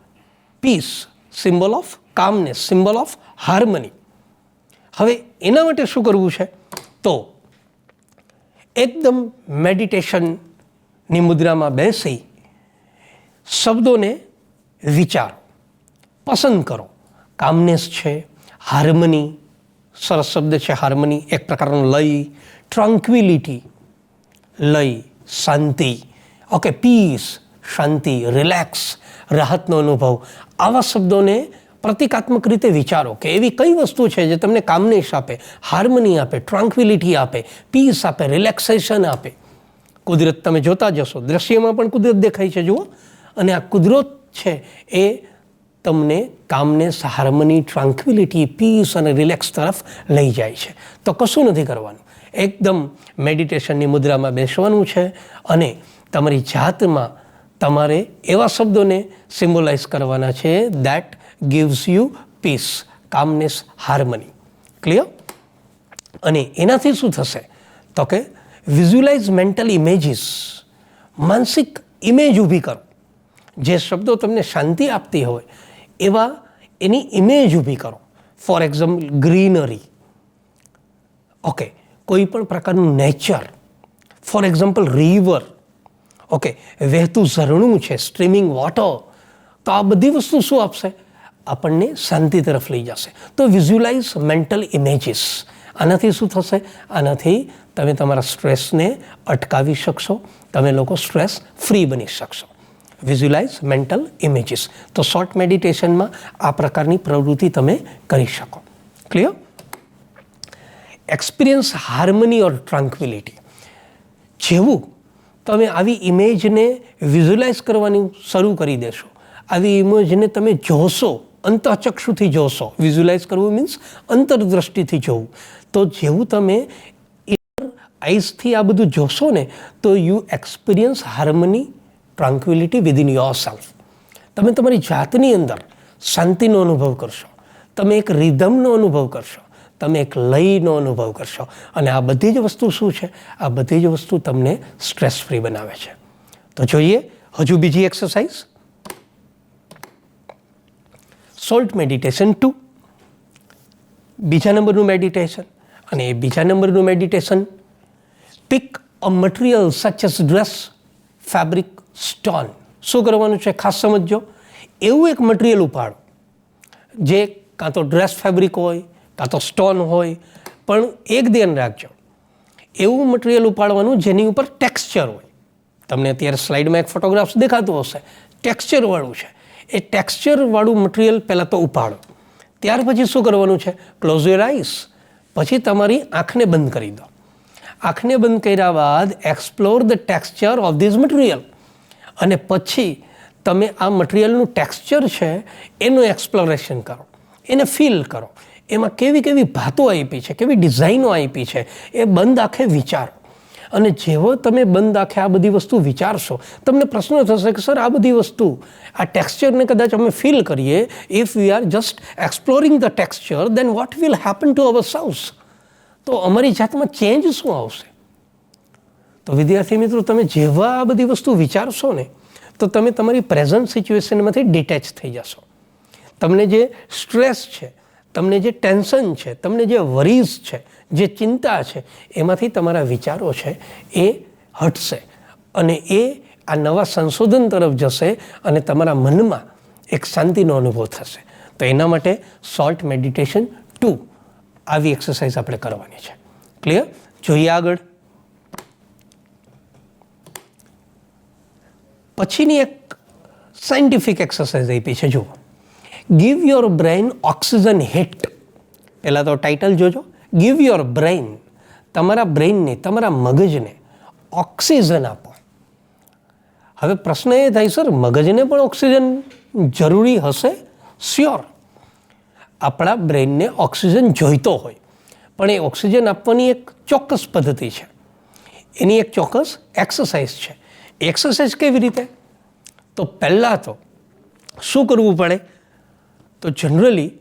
piece, symbol of કામનેસ, symbol of harmony. હવે એના માટે શું કરવું છે? તો એકદમ મેડિટેશનની મુદ્રામાં બેસી શબ્દોને વિચારો, પસંદ કરો. કામનેસ છે, હાર્મની, સરસ શબ્દ છે હાર્મની, એક પ્રકારનો લય. ટ્રંક્વિલિટી, લય, શાંતિ. ઓકે, પીસ, શાંતિ, રિલેક્સ, રાહતનો અનુભવ. આવા શબ્દોને પ્રતિકાત્મક રીતે વિચારો કે એવી કઈ વસ્તુ છે જે તમને કામનેસ આપે, હાર્મની આપે, ટ્રાન્ક્વિલિટી આપે, પીસ આપે, રિલેક્સેશન આપે. કુદરત તમે જોતા જશો, દ્રશ્યમાં પણ કુદરત દેખાય છે, જુઓ. અને આ કુદરત છે એ તમને કામનેસ, હાર્મની, ટ્રાન્ક્વિલિટી, પીસ અને રિલેક્સ તરફ લઈ જાય છે. તો કશું નથી કરવાનું, એકદમ મેડિટેશનની મુદ્રામાં બેસવાનું છે અને તમારી જાતમાં તમારે એવા શબ્દોને સિમ્બોલાઇઝ કરવાના છે that gives you peace, calmness, harmony. Clear? અને એનાથી શું થશે? તો કે વિઝ્યુલાઇઝ મેન્ટલ ઇમેજીસ. માનસિક ઇમેજ ઊભી કરો. જે શબ્દો તમને શાંતિ આપતી હોય એવા એની ઇમેજ ઊભી કરો. For example greenery. ઓકે, કોઈ પણ પ્રકારનું nature. For example river. Okay, વહેતું ઝરણું છે, સ્ટ્રીમિંગ વોટર. તો આ બધી વસ્તુ શું આપશે? આપણને શાંતિ તરફ લઈ જશે. તો વિઝ્યુલાઇઝ મેન્ટલ ઇમેજીસ. આનાથી શું થશે? આનાથી તમે તમારા સ્ટ્રેસને અટકાવી શકશો. તમે લોકો સ્ટ્રેસ ફ્રી બની શકશો. Visualise mental images. તો શોર્ટ મેડિટેશનમાં આ પ્રકારની પ્રવૃત્તિ તમે કરી શકો. ક્લિયર? એક્સપિરિયન્સ હાર્મની ઓર ટ્રાન્ક્વિલિટી. જેવું તમે આવી ઇમેજને વિઝ્યુલાઇઝ કરવાનું શરૂ કરી દેશો, આવી ઇમેજને તમે જોશો, અંતઃચક્ષુથી જોશો. વિઝ્યુલાઇઝ કરવું મીન્સ અંતરદ્રષ્ટિથી જોવું. તો જેવું તમે આઈઝથી આ બધું જોશો ને, તો you experience harmony, tranquillity within yourself. તમે તમારી જાતની અંદર શાંતિનો અનુભવ કરશો, તમે એક રિધમનો અનુભવ કરશો, તમે એક લયનો અનુભવ કરશો. અને આ બધી જ વસ્તુ શું છે? આ બધી જ વસ્તુ તમને સ્ટ્રેસ ફ્રી બનાવે છે. તો જોઈએ હજુ બીજી એક્સરસાઇઝ, સોલ્ટ મેડિટેશન 2. બીજા નંબરનું મેડિટેશન. અને એ બીજા નંબરનું meditation, pick a material such as dress, fabric, stone. શું કરવાનું છે ખાસ સમજજો. એવું એક મટીરિયલ ઉપાડો જે કાં તો ડ્રેસ ફેબ્રિક હોય, કાં તો સ્ટોન હોય, પણ એક ધ્યાન રાખજો, એવું મટીરિયલ ઉપાડવાનું જેની ઉપર ટેક્સચર હોય. તમને અત્યારે સ્લાઇડમાં એક ફોટોગ્રાફ્સ દેખાતું હશે, ટેક્સચરવાળું છે. એ ટેક્સચરવાળું મટીરિયલ પહેલાં તો ઉપાડો. ત્યાર પછી શું કરવાનું છે? Close your eyes. પછી તમારી આંખને બંધ કરી દો. આંખને બંધ કર્યા બાદ explore the texture of this material. અને પછી તમે આ મટીરિયલનું ટેક્સચર છે એનું એક્સપ્લોરેશન કરો, એને ફીલ કરો. એમાં કેવી કેવી ભાતો આપી છે, કેવી ડિઝાઇનો આપી છે, એ બંધ આંખે વિચારો. અને જેવો તમે બંધ આંખે આ બધી વસ્તુ વિચારશો, તમને પ્રશ્ન થશે કે સર આ બધી વસ્તુ, આ ટેક્સચરને કદાચ અમે ફીલ કરીએ, if we are just exploring the texture, then what will happen to ourselves? તો અમારી જાતમાં ચેન્જ શું આવશે? તો વિદ્યાર્થી મિત્રો, તમે જેવા આ બધી વસ્તુ વિચારશો ને, તો તમે તમારી પ્રેઝન્ટ સિચ્યુએશનમાંથી ડિટેચ થઈ જશો. તમને જે સ્ટ્રેસ છે, તમને જે ટેન્શન છે, તમને જે વરીઝ છે, જે ચિંતા છે, એમાંથી તમારા વિચારો છે એ હટશે. અને એ આ નવા સંશોધન તરફ જશે અને તમારા મનમાં એક શાંતિનો અનુભવ થશે. તો એના માટે સોલ્ટ મેડિટેશન 2 આવી એક્સરસાઇઝ આપણે કરવાની છે. ક્લિયર? જોઈએ આગળ. પછીની એક સાયન્ટિફિક એક્સરસાઇઝ આપી છે. જુઓ, give your brain oxygen hit. પહેલાં તો ટાઇટલ જોજો, ગીવ યોર બ્રેઇન. તમારા બ્રેઇનને, તમારા મગજને ઓક્સિજન આપો. હવે પ્રશ્ન એ થાય, સર મગજને પણ ઓક્સિજન જરૂરી હશે? શ્યોર, આપણા બ્રેઇનને ઓક્સિજન જોઈતો હોય, પણ એ ઓક્સિજન આપવાની એક ચોક્કસ પદ્ધતિ છે, એની એક ચોક્કસ એક્સરસાઇઝ છે. એક્સરસાઇઝ કેવી રીતે? તો પહેલાં તો શું કરવું પડે? તો જનરલી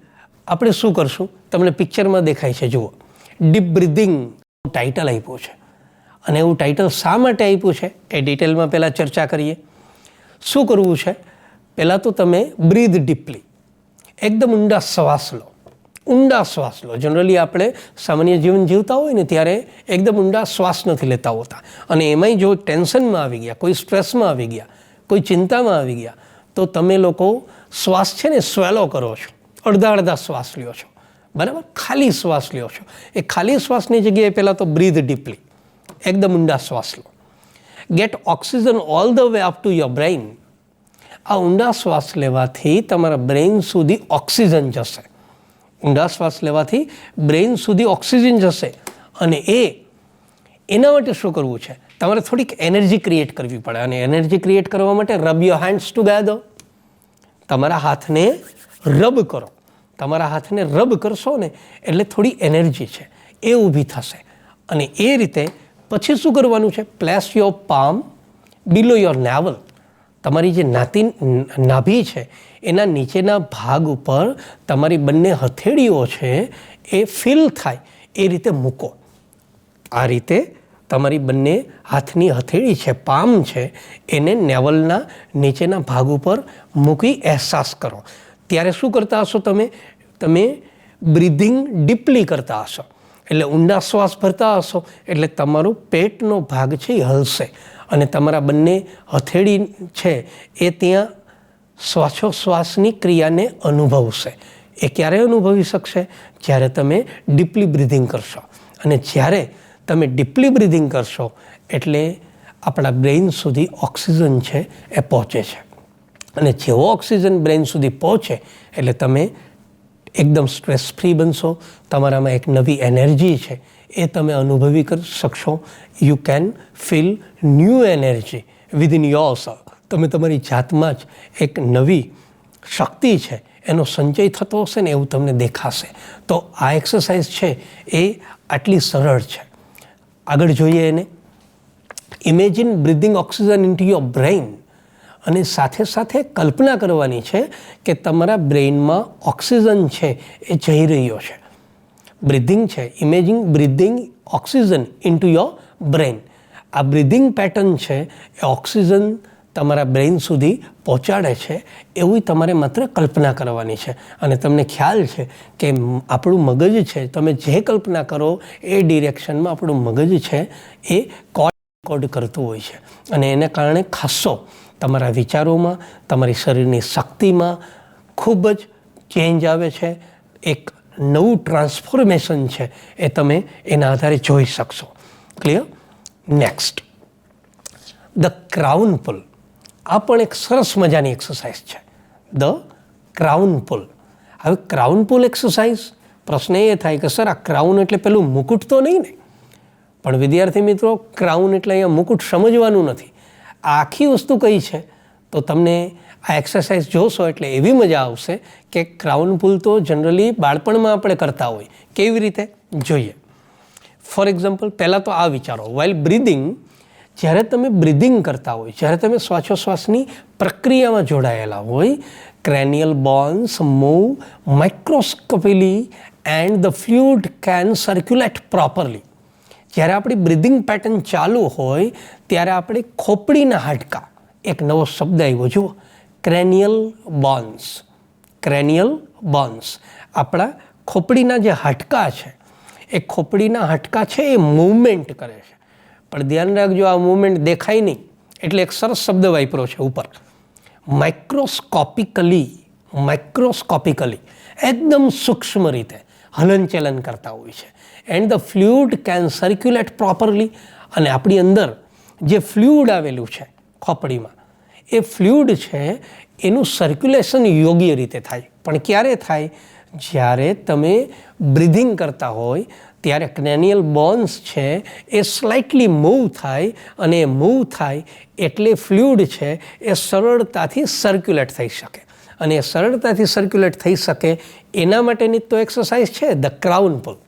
આપણે શું કરશું, તમને પિક્ચરમાં દેખાય છે, જુઓ, ડીપ બ્રિધિંગ ટાઇટલ આપ્યું છે. અને એવું ટાઇટલ શા માટે આપ્યું છે એ ડિટેલમાં પહેલાં ચર્ચા કરીએ. શું કરવું છે? પહેલાં તો તમે બ્રીધ ડીપલી, એકદમ ઊંડા શ્વાસ લો. ઊંડા શ્વાસ લો. જનરલી આપણે સામાન્ય જીવન જીવતા હોય ને ત્યારે એકદમ ઊંડા શ્વાસ નથી લેતા હોતા. અને એમાંય જો ટેન્શનમાં આવી ગયા, કોઈ સ્ટ્રેસમાં આવી ગયા, કોઈ ચિંતામાં આવી ગયા, તો તમે લોકો શ્વાસ છે ને સ્વેલો કરો છો, અડધા અડધા શ્વાસ લ્યો છો. બરાબર? ખાલી શ્વાસ લ્યો છો. એ ખાલી શ્વાસની જગ્યાએ પહેલાં તો બ્રીધ ડીપલી, એકદમ ઊંડા શ્વાસ લો. Get oxygen all the way up to your brain. આ ઊંડા શ્વાસ લેવાથી તમારા બ્રેઇન સુધી ઓક્સિજન જશે. ઊંડા શ્વાસ લેવાથી બ્રેઇન સુધી ઓક્સિજન જશે. અને એના માટે શું કરવું છે? તમારે થોડીક એનર્જી ક્રિએટ કરવી પડે. અને એનર્જી ક્રિએટ કરવા માટે રબ યોર હેન્ડ્સ ટુગેધર. તમારા હાથને રબ કરો. તમારા હાથને રબ કરશો ને એટલે થોડી એનર્જી છે એ ઊભી થશે. અને એ રીતે પછી શું કરવાનું છે? Place your palm below your naval. તમારી જે નાભી છે એના નીચેના ભાગ ઉપર તમારી બંને હથેળીઓ છે એ ફીલ થાય એ રીતે મૂકો. આ રીતે તમારી બંને હાથની હથેળી છે, પામ છે, એને નેવલના નીચેના ભાગ ઉપર મૂકી અહેસાસ કરો. ત્યારે શું કરતા હશો? તમે બ્રીધિંગ ડીપલી કરતા હશો. એટલે ઊંડા શ્વાસ ભરતા હશો એટલે તમારું પેટનો ભાગ છે એ હલશે. અને તમારા બંને હથેળી છે એ ત્યાં શ્વાસોશ્વાસની ક્રિયાને અનુભવશે. એ ક્યારે અનુભવી શકશે? જ્યારે તમે ડીપલી બ્રિધિંગ કરશો. અને જ્યારે તમે ડીપલી બ્રિધિંગ કરશો એટલે આપણા બ્રેઇન સુધી ઓક્સિજન છે એ પહોંચે છે. અને જેવો ઓક્સિજન બ્રેઇન સુધી પહોંચે એટલે તમે એકદમ સ્ટ્રેસ ફ્રી બનશો, તમારામાં એક નવી એનર્જી છે એ તમે અનુભવી કરી શકશો. You can feel new energy within yourself. તમે તમારી જાતમાં જ એક નવી શક્તિ છે એનો સંચય થતો હશે ને એવું તમને દેખાશે. તો આ એક્સરસાઇઝ છે એ આટલી સરળ છે. આગળ જોઈએ એને. Imagine breathing oxygen into your brain. અને સાથે સાથે કલ્પના કરવાની છે કે તમારા બ્રેઇનમાં ઓક્સિજન છે એ જઈ રહ્યો છે. બ્રીધિંગ છે, imagine breathing oxygen into your brain. આ બ્રીધિંગ પેટર્ન છે એ ઓક્સિજન તમારા બ્રેઇન સુધી પહોંચાડે છે એવું તમારે માત્ર કલ્પના કરવાની છે. અને તમને ખ્યાલ છે કે આપણું મગજ છે, તમે જે કલ્પના કરો એ ડિરેક્શનમાં આપણું મગજ છે એ કોડ કરતું હોય છે. અને એને કારણે ખાસો તમારા વિચારોમાં, તમારી શરીરની શક્તિમાં ખૂબ જ ચેન્જ આવે છે. એક નવું ટ્રાન્સફોર્મેશન છે એ તમે એના આધારે જોઈ શકશો. ક્લિયર? નેક્સ્ટ, ધ ક્રાઉન પુલ. આ પણ એક સરસ મજાની એક્સરસાઇઝ છે, ધ ક્રાઉન પુલ. હવે ક્રાઉન પુલ એક્સરસાઇઝ, પ્રશ્ન એ થાય કે સર આ ક્રાઉન એટલે પેલું મુકુટ તો નહીં ને? પણ વિદ્યાર્થી મિત્રો, ક્રાઉન એટલે અહીંયા મુકુટ સમજવાનું નથી. આખી વસ્તુ કઈ છે તો તમને આ એક્સરસાઇઝ જોશો એટલે એવી મજા આવશે કે ક્રાઉન પુલ તો જનરલી બાળપણમાં આપણે કરતા હોય. કેવી રીતે? જોઈએ. ફોર એક્ઝામ્પલ, પહેલાં તો આ વિચારો. વાઇલ બ્રીધિંગ, જ્યારે તમે બ્રીધિંગ કરતા હોય, જ્યારે તમે શ્વાસોશ્વાસની પ્રક્રિયામાં જોડાયેલા હોય, cranial bones move microscopically and the fluid can circulate properly. જ્યારે આપણી બ્રીધિંગ પેટર્ન ચાલુ હોય ત્યારે આપણે ખોપડીના હાડકાં, એક નવો શબ્દ આવ્યો જુઓ, ક્રેનિયલ બોન્સ. ક્રેનિયલ બોન્સ, આપણા ખોપડીના જે હાડકાં છે એ ખોપડીના હાડકાં છે એ મૂવમેન્ટ કરે છે. પણ ધ્યાન રાખજો, આ મૂવમેન્ટ દેખાય નહીં એટલે એક સરસ શબ્દ વાપર્યો છે ઉપર, માઇક્રોસ્કોપિકલી. માઇક્રોસ્કોપિકલી એકદમ સૂક્ષ્મ રીતે હલનચલન કરતા હોય છે. And the fluid can circulate properly. અને આપણી અંદર જે ફ્લુઇડ આવેલું છે ખોપડીમાં, એ ફ્લુઇડ છે એનું સર્ક્યુલેશન યોગ્ય રીતે થાય. પણ ક્યારે થાય? જ્યારે તમે બ્રીધિંગ કરતા હોય ત્યારે ક્રેનિયલ બોન્સ છે એ સ્લાઇટલી મૂવ થાય, અને એ મૂવ થાય એટલે ફ્લુઇડ છે એ સરળતાથી સર્ક્યુલેટ થઈ શકે. અને એ સરળતાથી સર્ક્યુલેટ થઈ શકે એના માટેની તો એક્સરસાઇઝ છે ધ ક્રાઉન પુલ.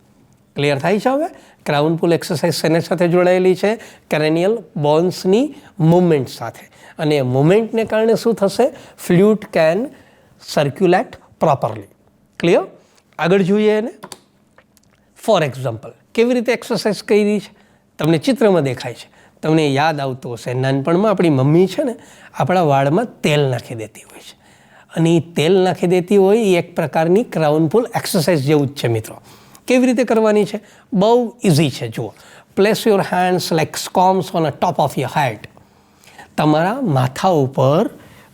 ક્લિયર થાય છે હવે? ક્રાઉન પુલ એક્સરસાઇઝ શેના સાથે જોડાયેલી છે? ક્રેનિયલ બોન્સની મૂવમેન્ટ સાથે. અને એ મૂવમેન્ટને કારણે શું થશે? Fluid can circulate properly. Clear? આગળ જોઈએ એને. ફોર એક્ઝામ્પલ, કેવી રીતે એક્સરસાઇઝ કરી છે તમને ચિત્રમાં દેખાય છે. તમને યાદ આવતું હશે, નાનપણમાં આપણી મમ્મી છે ને આપણા વાળમાં તેલ નાખી દેતી હોય છે. અને એ તેલ નાખી દેતી હોય એ એક પ્રકારની ક્રાઉન પુલ એક્સરસાઇઝ જેવું જ છે મિત્રો. કેવી રીતે કરવાની છે? બહુ ઇઝી છે. જુઓ, place your hands like combs on a top of your head. તમારા માથા ઉપર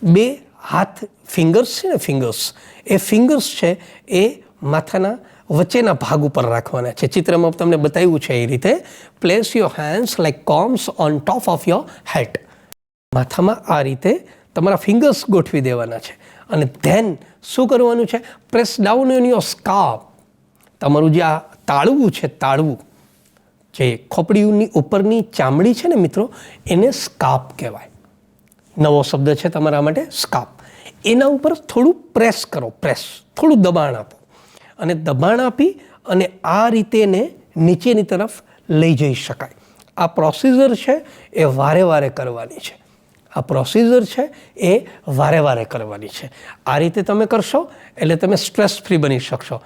બે હાથ, ફિંગર્સ છે ને, ફિંગર્સ, એ ફિંગર્સ છે એ માથાના વચ્ચેના ભાગ ઉપર રાખવાના છે. ચિત્રમાં તમને બતાવ્યું છે એ રીતે. Place your hands like combs on top of your head. માથામાં આ રીતે તમારા ફિંગર્સ ગોઠવી દેવાના છે. અને ધેન શું કરવાનું છે? Press down on your scarf. તમારું જે આ તાળવું છે, તાળવું જે ખોપડીની ઉપરની ચામડી છે ને મિત્રો, એને સ્કાર્ફ કહેવાય. નવો શબ્દ છે તમારા માટે, સ્કાર્ફ. એના ઉપર થોડું પ્રેસ કરો, પ્રેસ, થોડું દબાણ આપો. અને દબાણ આપી અને આ રીતે એને નીચેની તરફ લઈ જઈ શકાય. આ પ્રોસિજર છે એ વારે વારે કરવાની છે. આ પ્રોસિજર છે એ વારે વારે કરવાની છે. આ રીતે તમે કરશો એટલે તમે સ્ટ્રેસ ફ્રી બની શકશો.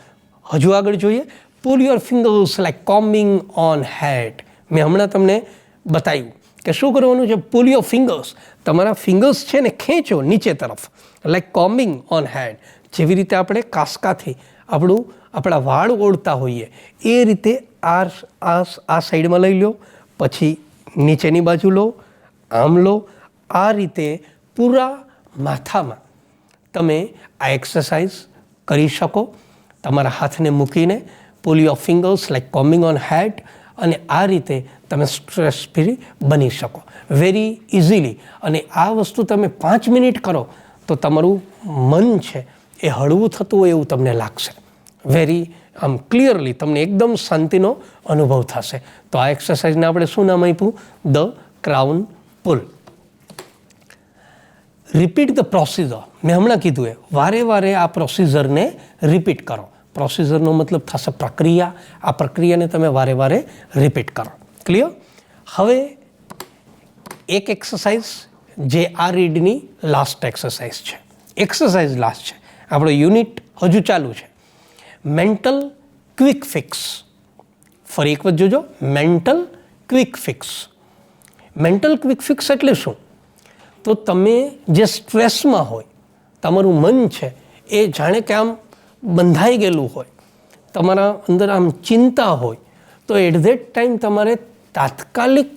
હજુ આગળ જોઈએ. Pull your fingers like combing on head. મેં હમણાં તમને બતાવ્યું કે શું કરવાનું છે. પુલ યોર ફિંગર્સ, તમારા ફિંગર્સ છે ને ખેંચો નીચે તરફ, લાઇક કોમ્બિંગ ઓન હેડ. જેવી રીતે આપણે કાસકાથી આપણા વાળ ઓળતા હોઈએ એ રીતે આ સાઈડમાં લઈ લો, પછી નીચેની બાજુ લો, આમ લો. આ રીતે પૂરા માથામાં તમે આ એક્સરસાઇઝ કરી શકો. તમારા હાથને મૂકીને pull your fingers like combing on head. અને આ રીતે તમે સ્ટ્રેસ ફ્રી બની શકો વેરી ઇઝીલી. અને આ વસ્તુ તમે 5 મિનિટ કરો તો તમારું મન છે એ હળવું થતું હોય એવું તમને લાગશે. વેરી આમ ક્લિયરલી તમને એકદમ શાંતિનો અનુભવ થશે. તો આ એક્સરસાઇઝને આપણે શું નામ આપ્યું? The crown pull. Repeat the procedure. મેં હમણાં કીધું એ વારે વારે આ પ્રોસિજરને રિપીટ કરો. પ્રોસિજરનો મતલબ થશે પ્રક્રિયા. આ પ્રક્રિયાને તમે વારે વારે રિપીટ કરો. ક્લિયર? હવે એક એક્સરસાઇઝ જે આ રીડની લાસ્ટ એક્સરસાઇઝ છે. એક્સરસાઇઝ લાસ્ટ છે, આપણો યુનિટ હજુ ચાલુ છે. Mental quick fix. ફરી એક વખત જોજો, mental quick fix. Mental quick fix એટલે શું? તો તમે જે સ્ટ્રેસમાં હોય, તમારું મન છે એ જાણે કે આમ બંધાઈ ગયેલું હોય, તમારા અંદર આમ ચિંતા હોય, તો એટ ધેટ ટાઈમ તમારે તાત્કાલિક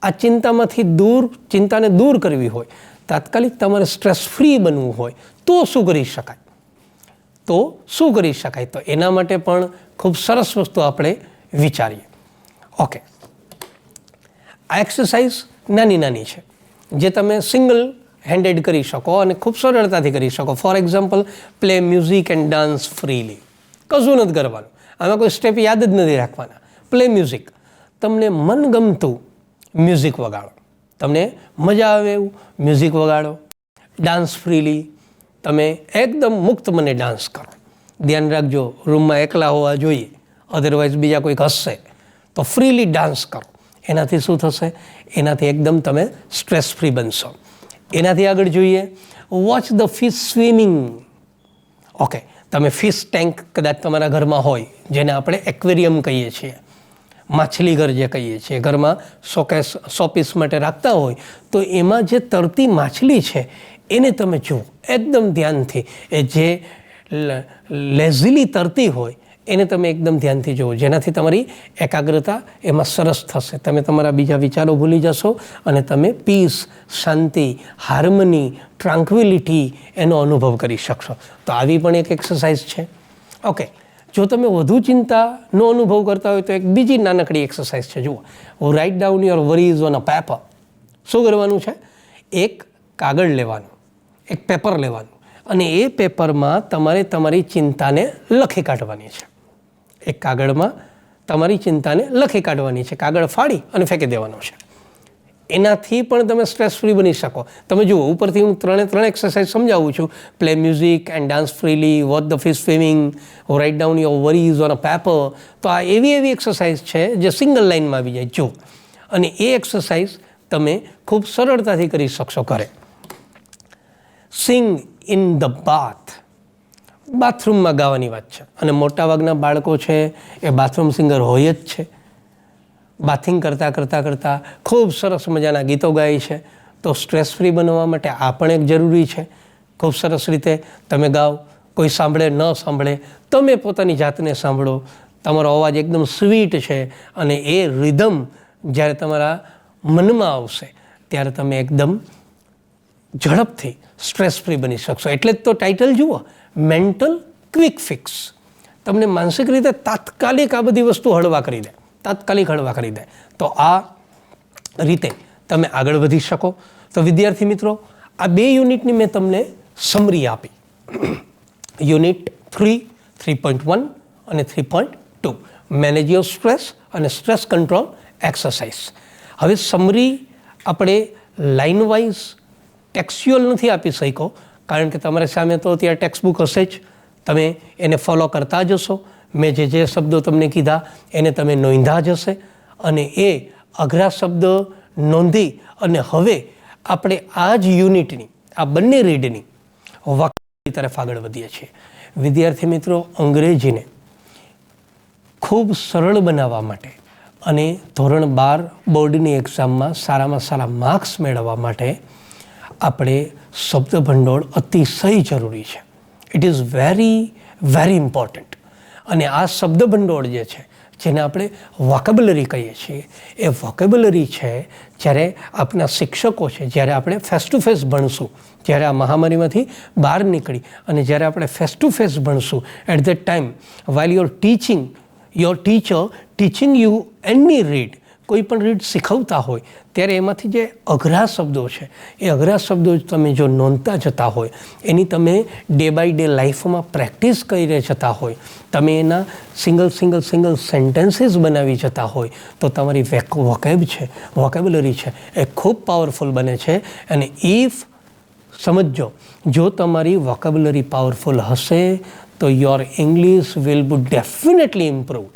આ ચિંતાને દૂર કરવી હોય, તાત્કાલિક તમારે સ્ટ્રેસ ફ્રી બનવું હોય, તો શું કરી શકાય? તો એના માટે પણ ખૂબ સરસ વસ્તુ આપણે વિચારીએ. ઓકે, આ એક્સરસાઇઝ નાની છે જે તમે સિંગલ હેન્ડેડ કરી શકો અને ખૂબ સરળતાથી કરી શકો. For example, play music and dance freely. કશું નથી કરવાનું, આમાં કોઈ સ્ટેપ યાદ જ નથી રાખવાના. Play music. તમને મનગમતું મ્યુઝિક વગાડો, તમને મજા આવે એવું મ્યુઝિક વગાડો. Dance freely. તમે એકદમ મુક્ત મને ડાન્સ કરો. ધ્યાન રાખજો, રૂમમાં એકલા હોવા જોઈએ, અધરવાઇઝ બીજા કોઈક હસશે. તો ફ્રીલી ડાન્સ કરો. એનાથી શું થશે? એનાથી એકદમ તમે સ્ટ્રેસ ફ્રી બનશો. એનાથી આગળ જોઈએ, watch the fish swimming. Okay, તમે ફિશ ટેન્ક કદાચ તમારા ઘરમાં હોય, જેને આપણે એક્વેરિયમ કહીએ છીએ, માછલી ઘર જે કહીએ છીએ, ઘરમાં શોપીસ માટે રાખતા હોય, તો એમાં જે તરતી માછલી છે એને તમે જુઓ એકદમ ધ્યાનથી. એ જે લેઝીલી તરતી હોય એને તમે એકદમ ધ્યાનથી જુઓ, જેનાથી તમારી એકાગ્રતા એમાં સરસ થશે. તમે તમારા બીજા વિચારો ભૂલી જશો અને તમે પીસ, શાંતિ, હાર્મની, ટ્રાન્ક્વિલિટી એનો અનુભવ કરી શકશો. તો આવી પણ એક એક્સરસાઇઝ છે. ઓકે, જો તમે વધુ ચિંતાનો અનુભવ કરતા હોય તો એક બીજી નાનકડી એક્સરસાઇઝ છે. જુઓ, write down your worries on a paper. શું કરવાનું છે? એક કાગળ લેવાનું, એક પેપર લેવાનું અને એ પેપરમાં તમારે તમારી ચિંતાને લખી કાઢવાની છે. એક કાગળમાં તમારી ચિંતાને લખી કાઢવાની છે. કાગળ ફાડી અને ફેંકી દેવાનો છે. એનાથી પણ તમે સ્ટ્રેસ ફ્રી બની શકો. તમે જુઓ, ઉપરથી હું ત્રણ એક્સરસાઇઝ સમજાવું છું. Play music and dance freely, watch the fish swimming, write down your worries on a paper. તો આ એવી એક્સરસાઇઝ છે જે સિંગલ લાઇનમાં આવી જાય. જુઓ, અને એ એક્સરસાઇઝ તમે ખૂબ સરળતાથી કરી શકશો ઘરે. સિંગ ઇન ધ બાથ. બાથરૂમમાં ગાવાની વાત છે અને મોટાભાગના બાળકો છે એ બાથરૂમ સિંગર હોય જ છે. બાથિંગ કરતાં ખૂબ સરસ મજાના ગીતો ગાય છે. તો સ્ટ્રેસ ફ્રી બનવા માટે આ પણ એક જરૂરી છે. ખૂબ સરસ રીતે તમે ગાઓ, કોઈ સાંભળે ન સાંભળે, તમે પોતાની જાતને સાંભળો. તમારો અવાજ એકદમ સ્વીટ છે અને એ રિધમ જ્યારે તમારા મનમાં આવશે ત્યારે તમે એકદમ ઝડપથી સ્ટ્રેસ ફ્રી બની શકશો. એટલે જ તો ટાઇટલ જુઓ, મેન્ટલ ક્વિક ફિક્સ. તમને માનસિક રીતે તાત્કાલિક આ બધી વસ્તુ હળવા કરી દે. તો આ રીતે તમે આગળ વધી શકો. તો વિદ્યાર્થી મિત્રો, આ 2 યુનિટની મેં તમને સમરી આપી. યુનિટ 3, 3.1 અને 3.2, મેનેજ યોર સ્ટ્રેસ અને સ્ટ્રેસ કંટ્રોલ એક્સરસાઇઝ. હવે સમરી આપણે લાઇન વાઇઝ ટેક્સ્ચ્યુઅલ નથી આપી શક્યો, કારણ કે તમારી સામે તો અત્યારે ટેક્સ્ટ બુક હશે જ. તમે એને ફોલો કરતા જશો. મેં જે શબ્દો તમને કીધા એને તમે નોંધ્યા જ હશે અને એ અઘરા શબ્દ નોંધી અને હવે આપણે આ જ યુનિટની, આ બંને રીડની વોકેબલરી તરફ આગળ વધીએ છીએ. વિદ્યાર્થી મિત્રો, અંગ્રેજીને ખૂબ સરળ બનાવવા માટે અને ધોરણ 12 બોર્ડની એક્ઝામમાં સારામાં સારા માર્ક્સ મેળવવા માટે આપણે શબ્દ ભંડોળ અતિશય જરૂરી છે. It is very important. અને આ શબ્દ ભંડોળ જે છે, જેને આપણે વોકેબલરી કહીએ છીએ, એ વોકેબલરી છે જ્યારે આપણા શિક્ષકો છે, જ્યારે આપણે ફેસ ટુ ફેસ ભણશું, જ્યારે આ મહામારીમાંથી બહાર નીકળી અને જ્યારે આપણે ફેસ ટુ ફેસ ભણશું, at that time while your teacher teaching you any read કોઈ પણ રીત શીખવતા હોય ત્યારે એમાંથી જે અઘરા શબ્દો છે એ અઘરા શબ્દો તમે જો નોંધતા જતા હોય, એની તમે ડે બાય ડે લાઈફમાં પ્રેક્ટિસ કરી જતા હોય, તમે એના સિંગલ સેન્ટેન્સીસ બનાવી જતા હોય તો તમારી વોકેબ્યુલરી છે એ ખૂબ પાવરફુલ બને છે. અને ઇફ સમજો, જો તમારી વોકેબ્યુલરી પાવરફુલ હશે તો your English will be definitely improved.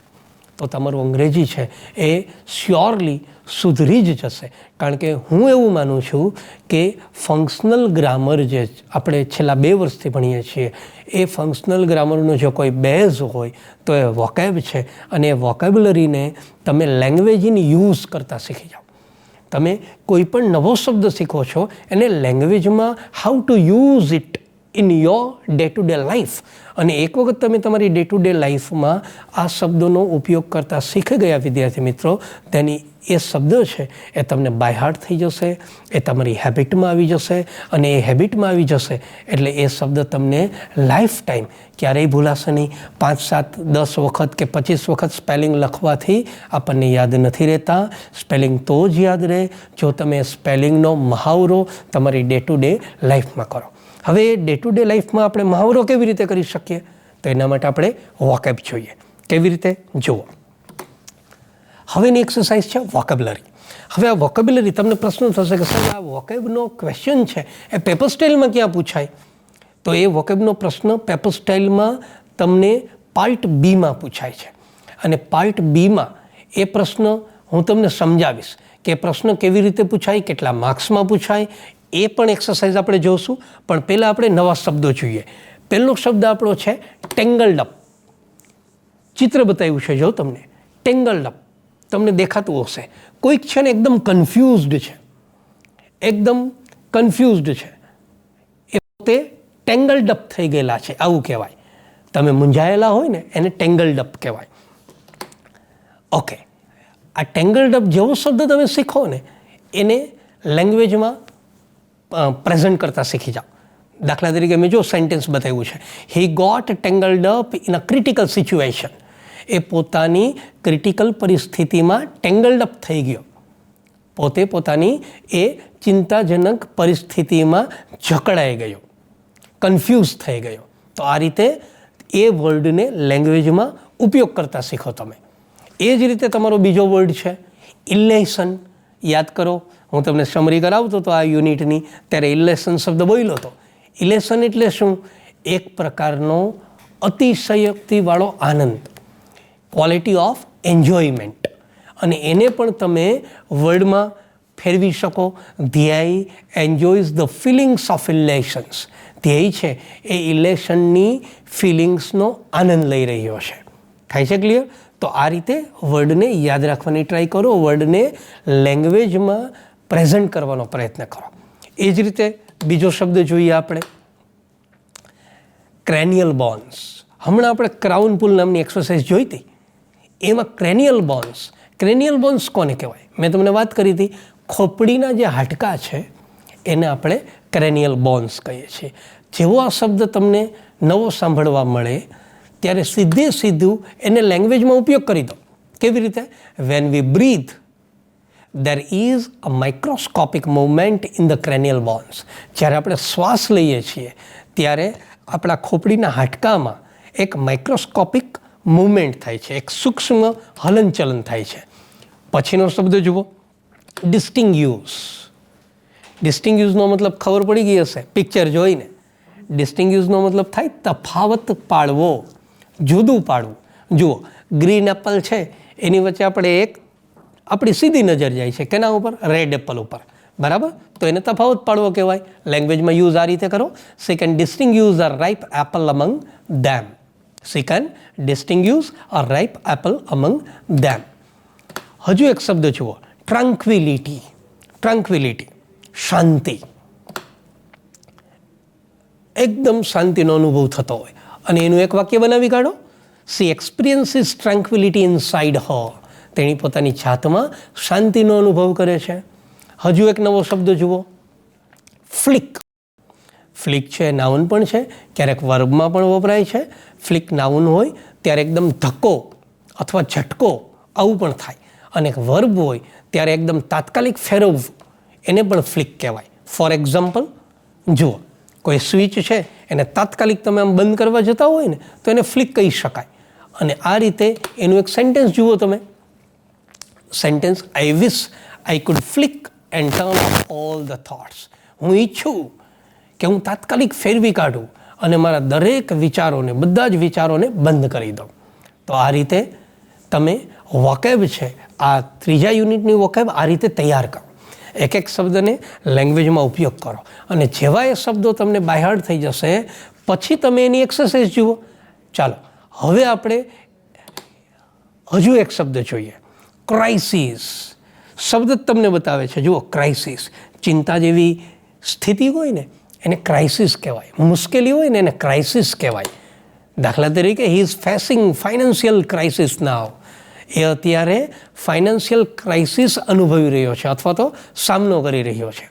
તો તમારું અંગ્રેજી છે એ શ્યોરલી સુધરી જ જશે. કારણ કે હું એવું માનું છું કે ફંક્શનલ ગ્રામર જે આપણે છેલ્લા 2 વર્ષથી ભણીએ છીએ, એ ફંક્શનલ ગ્રામરનો જો કોઈ બેઝ હોય તો એ વોકેબ છે. અને એ વોકેબ્યુલરીને તમે લેંગ્વેજ ઇન યુઝ કરતાં શીખી જાઓ. તમે કોઈ પણ નવો શબ્દ શીખો છો એને લેંગ્વેજમાં how to use it in your day to day life. અને એક વખત તમે તમારી ડે ટુ ડે લાઈફમાં આ શબ્દોનો ઉપયોગ કરતાં શીખી ગયા વિદ્યાર્થી મિત્રો, તેની એ શબ્દ છે એ તમને બાય હાર્ટ થઈ જશે, એ તમારી હેબિટમાં આવી જશે. અને એ હેબિટમાં આવી જશે એટલે એ શબ્દ તમને લાઈફ ટાઈમ ક્યારેય ભૂલાશે નહીં. 5, 7, 10 વખત કે 25 વખત સ્પેલિંગ લખવાથી આપણને યાદ નથી રહેતા. સ્પેલિંગ તો જ યાદ રહે જો તમે સ્પેલિંગનો મહાવરો તમારી ડે ટુ ડે લાઈફમાં કરો. હવે ડે ટુ ડે લાઈફમાં આપણે મહાવરો કેવી રીતે કરી શકીએ? તો એના માટે આપણે વોકેબ જોઈએ. કેવી રીતે? જુઓ, હવેની એક્સરસાઇઝ છે વોકેબ્યુલરી. હવે આ વોકેબ્યુલરી, તમને પ્રશ્ન થશે કે સાહેબ આ વોકેબનો ક્વેશ્ચન છે એ પેપર સ્ટાઇલમાં ક્યાં પૂછાય? તો એ વોકેબનો પ્રશ્ન પેપર સ્ટાઇલમાં તમને પાર્ટ બીમાં પૂછાય છે. અને પાર્ટ બીમાં એ પ્રશ્ન હું તમને સમજાવીશ કે પ્રશ્ન કેવી રીતે પૂછાય, કેટલા માર્ક્સમાં પૂછાય, એ પણ એક્સરસાઇઝ આપણે જોઈશું. પણ પહેલાં આપણે નવા શબ્દો જોઈએ. પહેલો શબ્દ આપણો છે ટેંગલ્ડ અપ. ચિત્ર બતાવ્યું છે જો તમને, ટેંગલ્ડ અપ તમને દેખાતું હશે. કોઈક છે ને એકદમ કન્ફ્યુઝડ છે, એ પોતે ટેંગલ્ડ અપ થઈ ગયેલા છે આવું કહેવાય. તમે મૂંઝાયેલા હોય ને એને ટેંગલ્ડ અપ કહેવાય. ઓકે, આ ટેંગલ્ડ અપ જેવો શબ્દ તમે શીખો ને એને લેંગ્વેજમાં પ્રેઝન્ટ કરતાં શીખી જાઓ. દાખલા તરીકે મેં જો સેન્ટેન્સ બતાવ્યું છે, he got tangled up in a critical situation. એ પોતાની ક્રિટિકલ પરિસ્થિતિમાં ટેંગલ્ડ અપ થઈ ગયો. પોતે પોતાની એ ચિંતાજનક પરિસ્થિતિમાં જકડાઈ ગયો, કન્ફ્યુઝ થઈ ગયો. તો આ રીતે એ વર્ડને લેંગ્વેજમાં ઉપયોગ કરતાં શીખો તમે. એ જ રીતે તમારો બીજો વર્ડ છે ઇલેશન. યાદ કરો, હું તમને સમરી કરાવતો હતો આ યુનિટની ત્યારે ઇલેશન શબ્દ બોલ્યો હતો. ઇલેશન એટલે શું? એક પ્રકારનો અતિશયોક્તિવાળો આનંદ, ક્વોલિટી ઓફ એન્જોયમેન્ટ. અને એને પણ તમે વર્ડમાં ફેરવી શકો. ધ્યેય એન્જોયઝ ધ ફિલિંગ્સ ઓફ ઇલેશન્સ. ધ્યેય છે એ ઇલેશનની ફિલિંગ્સનો આનંદ લઈ રહ્યો છે. થાય છે ક્લિયર? તો આ રીતે વર્ડને યાદ રાખવાની ટ્રાય કરો, વર્ડને લેંગ્વેજમાં પ્રેઝન્ટ કરવાનો પ્રયત્ન કરો. એ જ રીતે બીજો શબ્દ જોઈએ આપણે, ક્રેનિયલ બોન્સ. હમણાં આપણે ક્રાઉન પુલ નામની એક્સરસાઇઝ જોઈ હતી, એમાં ક્રેનિયલ બોન્સ કોને કહેવાય? મેં તમને વાત કરી હતી, ખોપડીના જે હાડકાં છે એને આપણે ક્રેનિયલ બોન્સ કહીએ છીએ. જેવો આ શબ્દ તમને નવો સાંભળવા મળે ત્યારે સીધું એને લેંગ્વેજમાં ઉપયોગ કરી દો. કેવી રીતે? When we breathe there is a microscopic movement in the cranial bones. જ્યારે આપણે શ્વાસ લઈએ છીએ ત્યારે આપણા ખોપડીના હાડકામાં એક માઇક્રોસ્કોપિક મૂવમેન્ટ થાય છે, એક સૂક્ષ્મ હલનચલન થાય છે. પછીનો શબ્દ જુઓ, ડિસ્ટિંગ્યુશ. ડિસ્ટિંગ્યુશનો મતલબ ખબર પડી ગઈ હશે પિક્ચર જોઈને. ડિસ્ટિંગ્યુશનો મતલબ થાય તફાવત પાડવો, જુદું પાડવું. જુઓ, ગ્રીન એપલ છે એની વચ્ચે આપણે આપણી સીધી નજર જાય છે કેના ઉપર? રેડ એપલ ઉપર. બરાબર? તો એને તફાવત પાડવો કહેવાય. લેંગ્વેજમાં યુઝ આ રીતે કરો, she can distinguish a ripe apple among them. She can distinguish a ripe apple among them. હજુ એક શબ્દ જુઓ, ટ્રંક્વિલિટી. શાંતિ. એકદમ શાંતિનો અનુભવ થતો હોય અને એનું એક વાક્ય બનાવી કાઢો, સી એક્સપિરિયન્સીસ ટ્રંક્વિલિટી ઇનસાઇડ હર. તેણી પોતાની જાતમાં શાંતિનો અનુભવ કરે છે. હજુ એક નવો શબ્દ જુઓ, ફ્લિક. ફ્લિક છે નાઉન પણ છે, ક્યારેક વર્બમાં પણ વપરાય છે. ફ્લિક નાઉન હોય ત્યારે એકદમ ધક્કો અથવા ઝટકો આવું પણ થાય. અને વર્બ હોય ત્યારે એકદમ તાત્કાલિક ફેરવવું એને પણ ફ્લિક કહેવાય. ફોર એક્ઝામ્પલ જુઓ, કોઈ સ્વિચ છે એને તાત્કાલિક તમે આમ બંધ કરવા જતા હોય ને તો એને ફ્લિક કહી શકાય. અને આ રીતે એનું એક સેન્ટેન્સ જુઓ તમે. Sentence, I wish I could flick and turn off all the thoughts. હું ઈચ્છું કે હું તાત્કાલિક ફેરવી કાઢું અને મારા દરેક વિચારોને, બધા જ વિચારોને બંધ કરી દઉં. તો આ રીતે તમે વોકેબ છે, આ ત્રીજા યુનિટની વોકેબ આ રીતે તૈયાર કરો. એક એક શબ્દને લેંગ્વેજમાં ઉપયોગ કરો અને જેવા એ શબ્દો તમને બાયહાર્ડ થઈ જશે પછી તમે એની એક્સરસાઇઝ જુઓ. ચાલો હવે આપણે હજુ એક શબ્દ જોઈએ, ક્રાઇસિસ. શબ્દ જ તમને બતાવે છે. જુઓ, ક્રાઇસિસ, ચિંતા જેવી સ્થિતિ હોય ને એને ક્રાઇસિસ કહેવાય. મુશ્કેલી હોય ને એને ક્રાઇસિસ કહેવાય. દાખલા તરીકે he is facing financial crisis now. એ અત્યારે ફાઇનાન્શિયલ ક્રાઇસિસ અનુભવી રહ્યો છે અથવા તો સામનો કરી રહ્યો છે.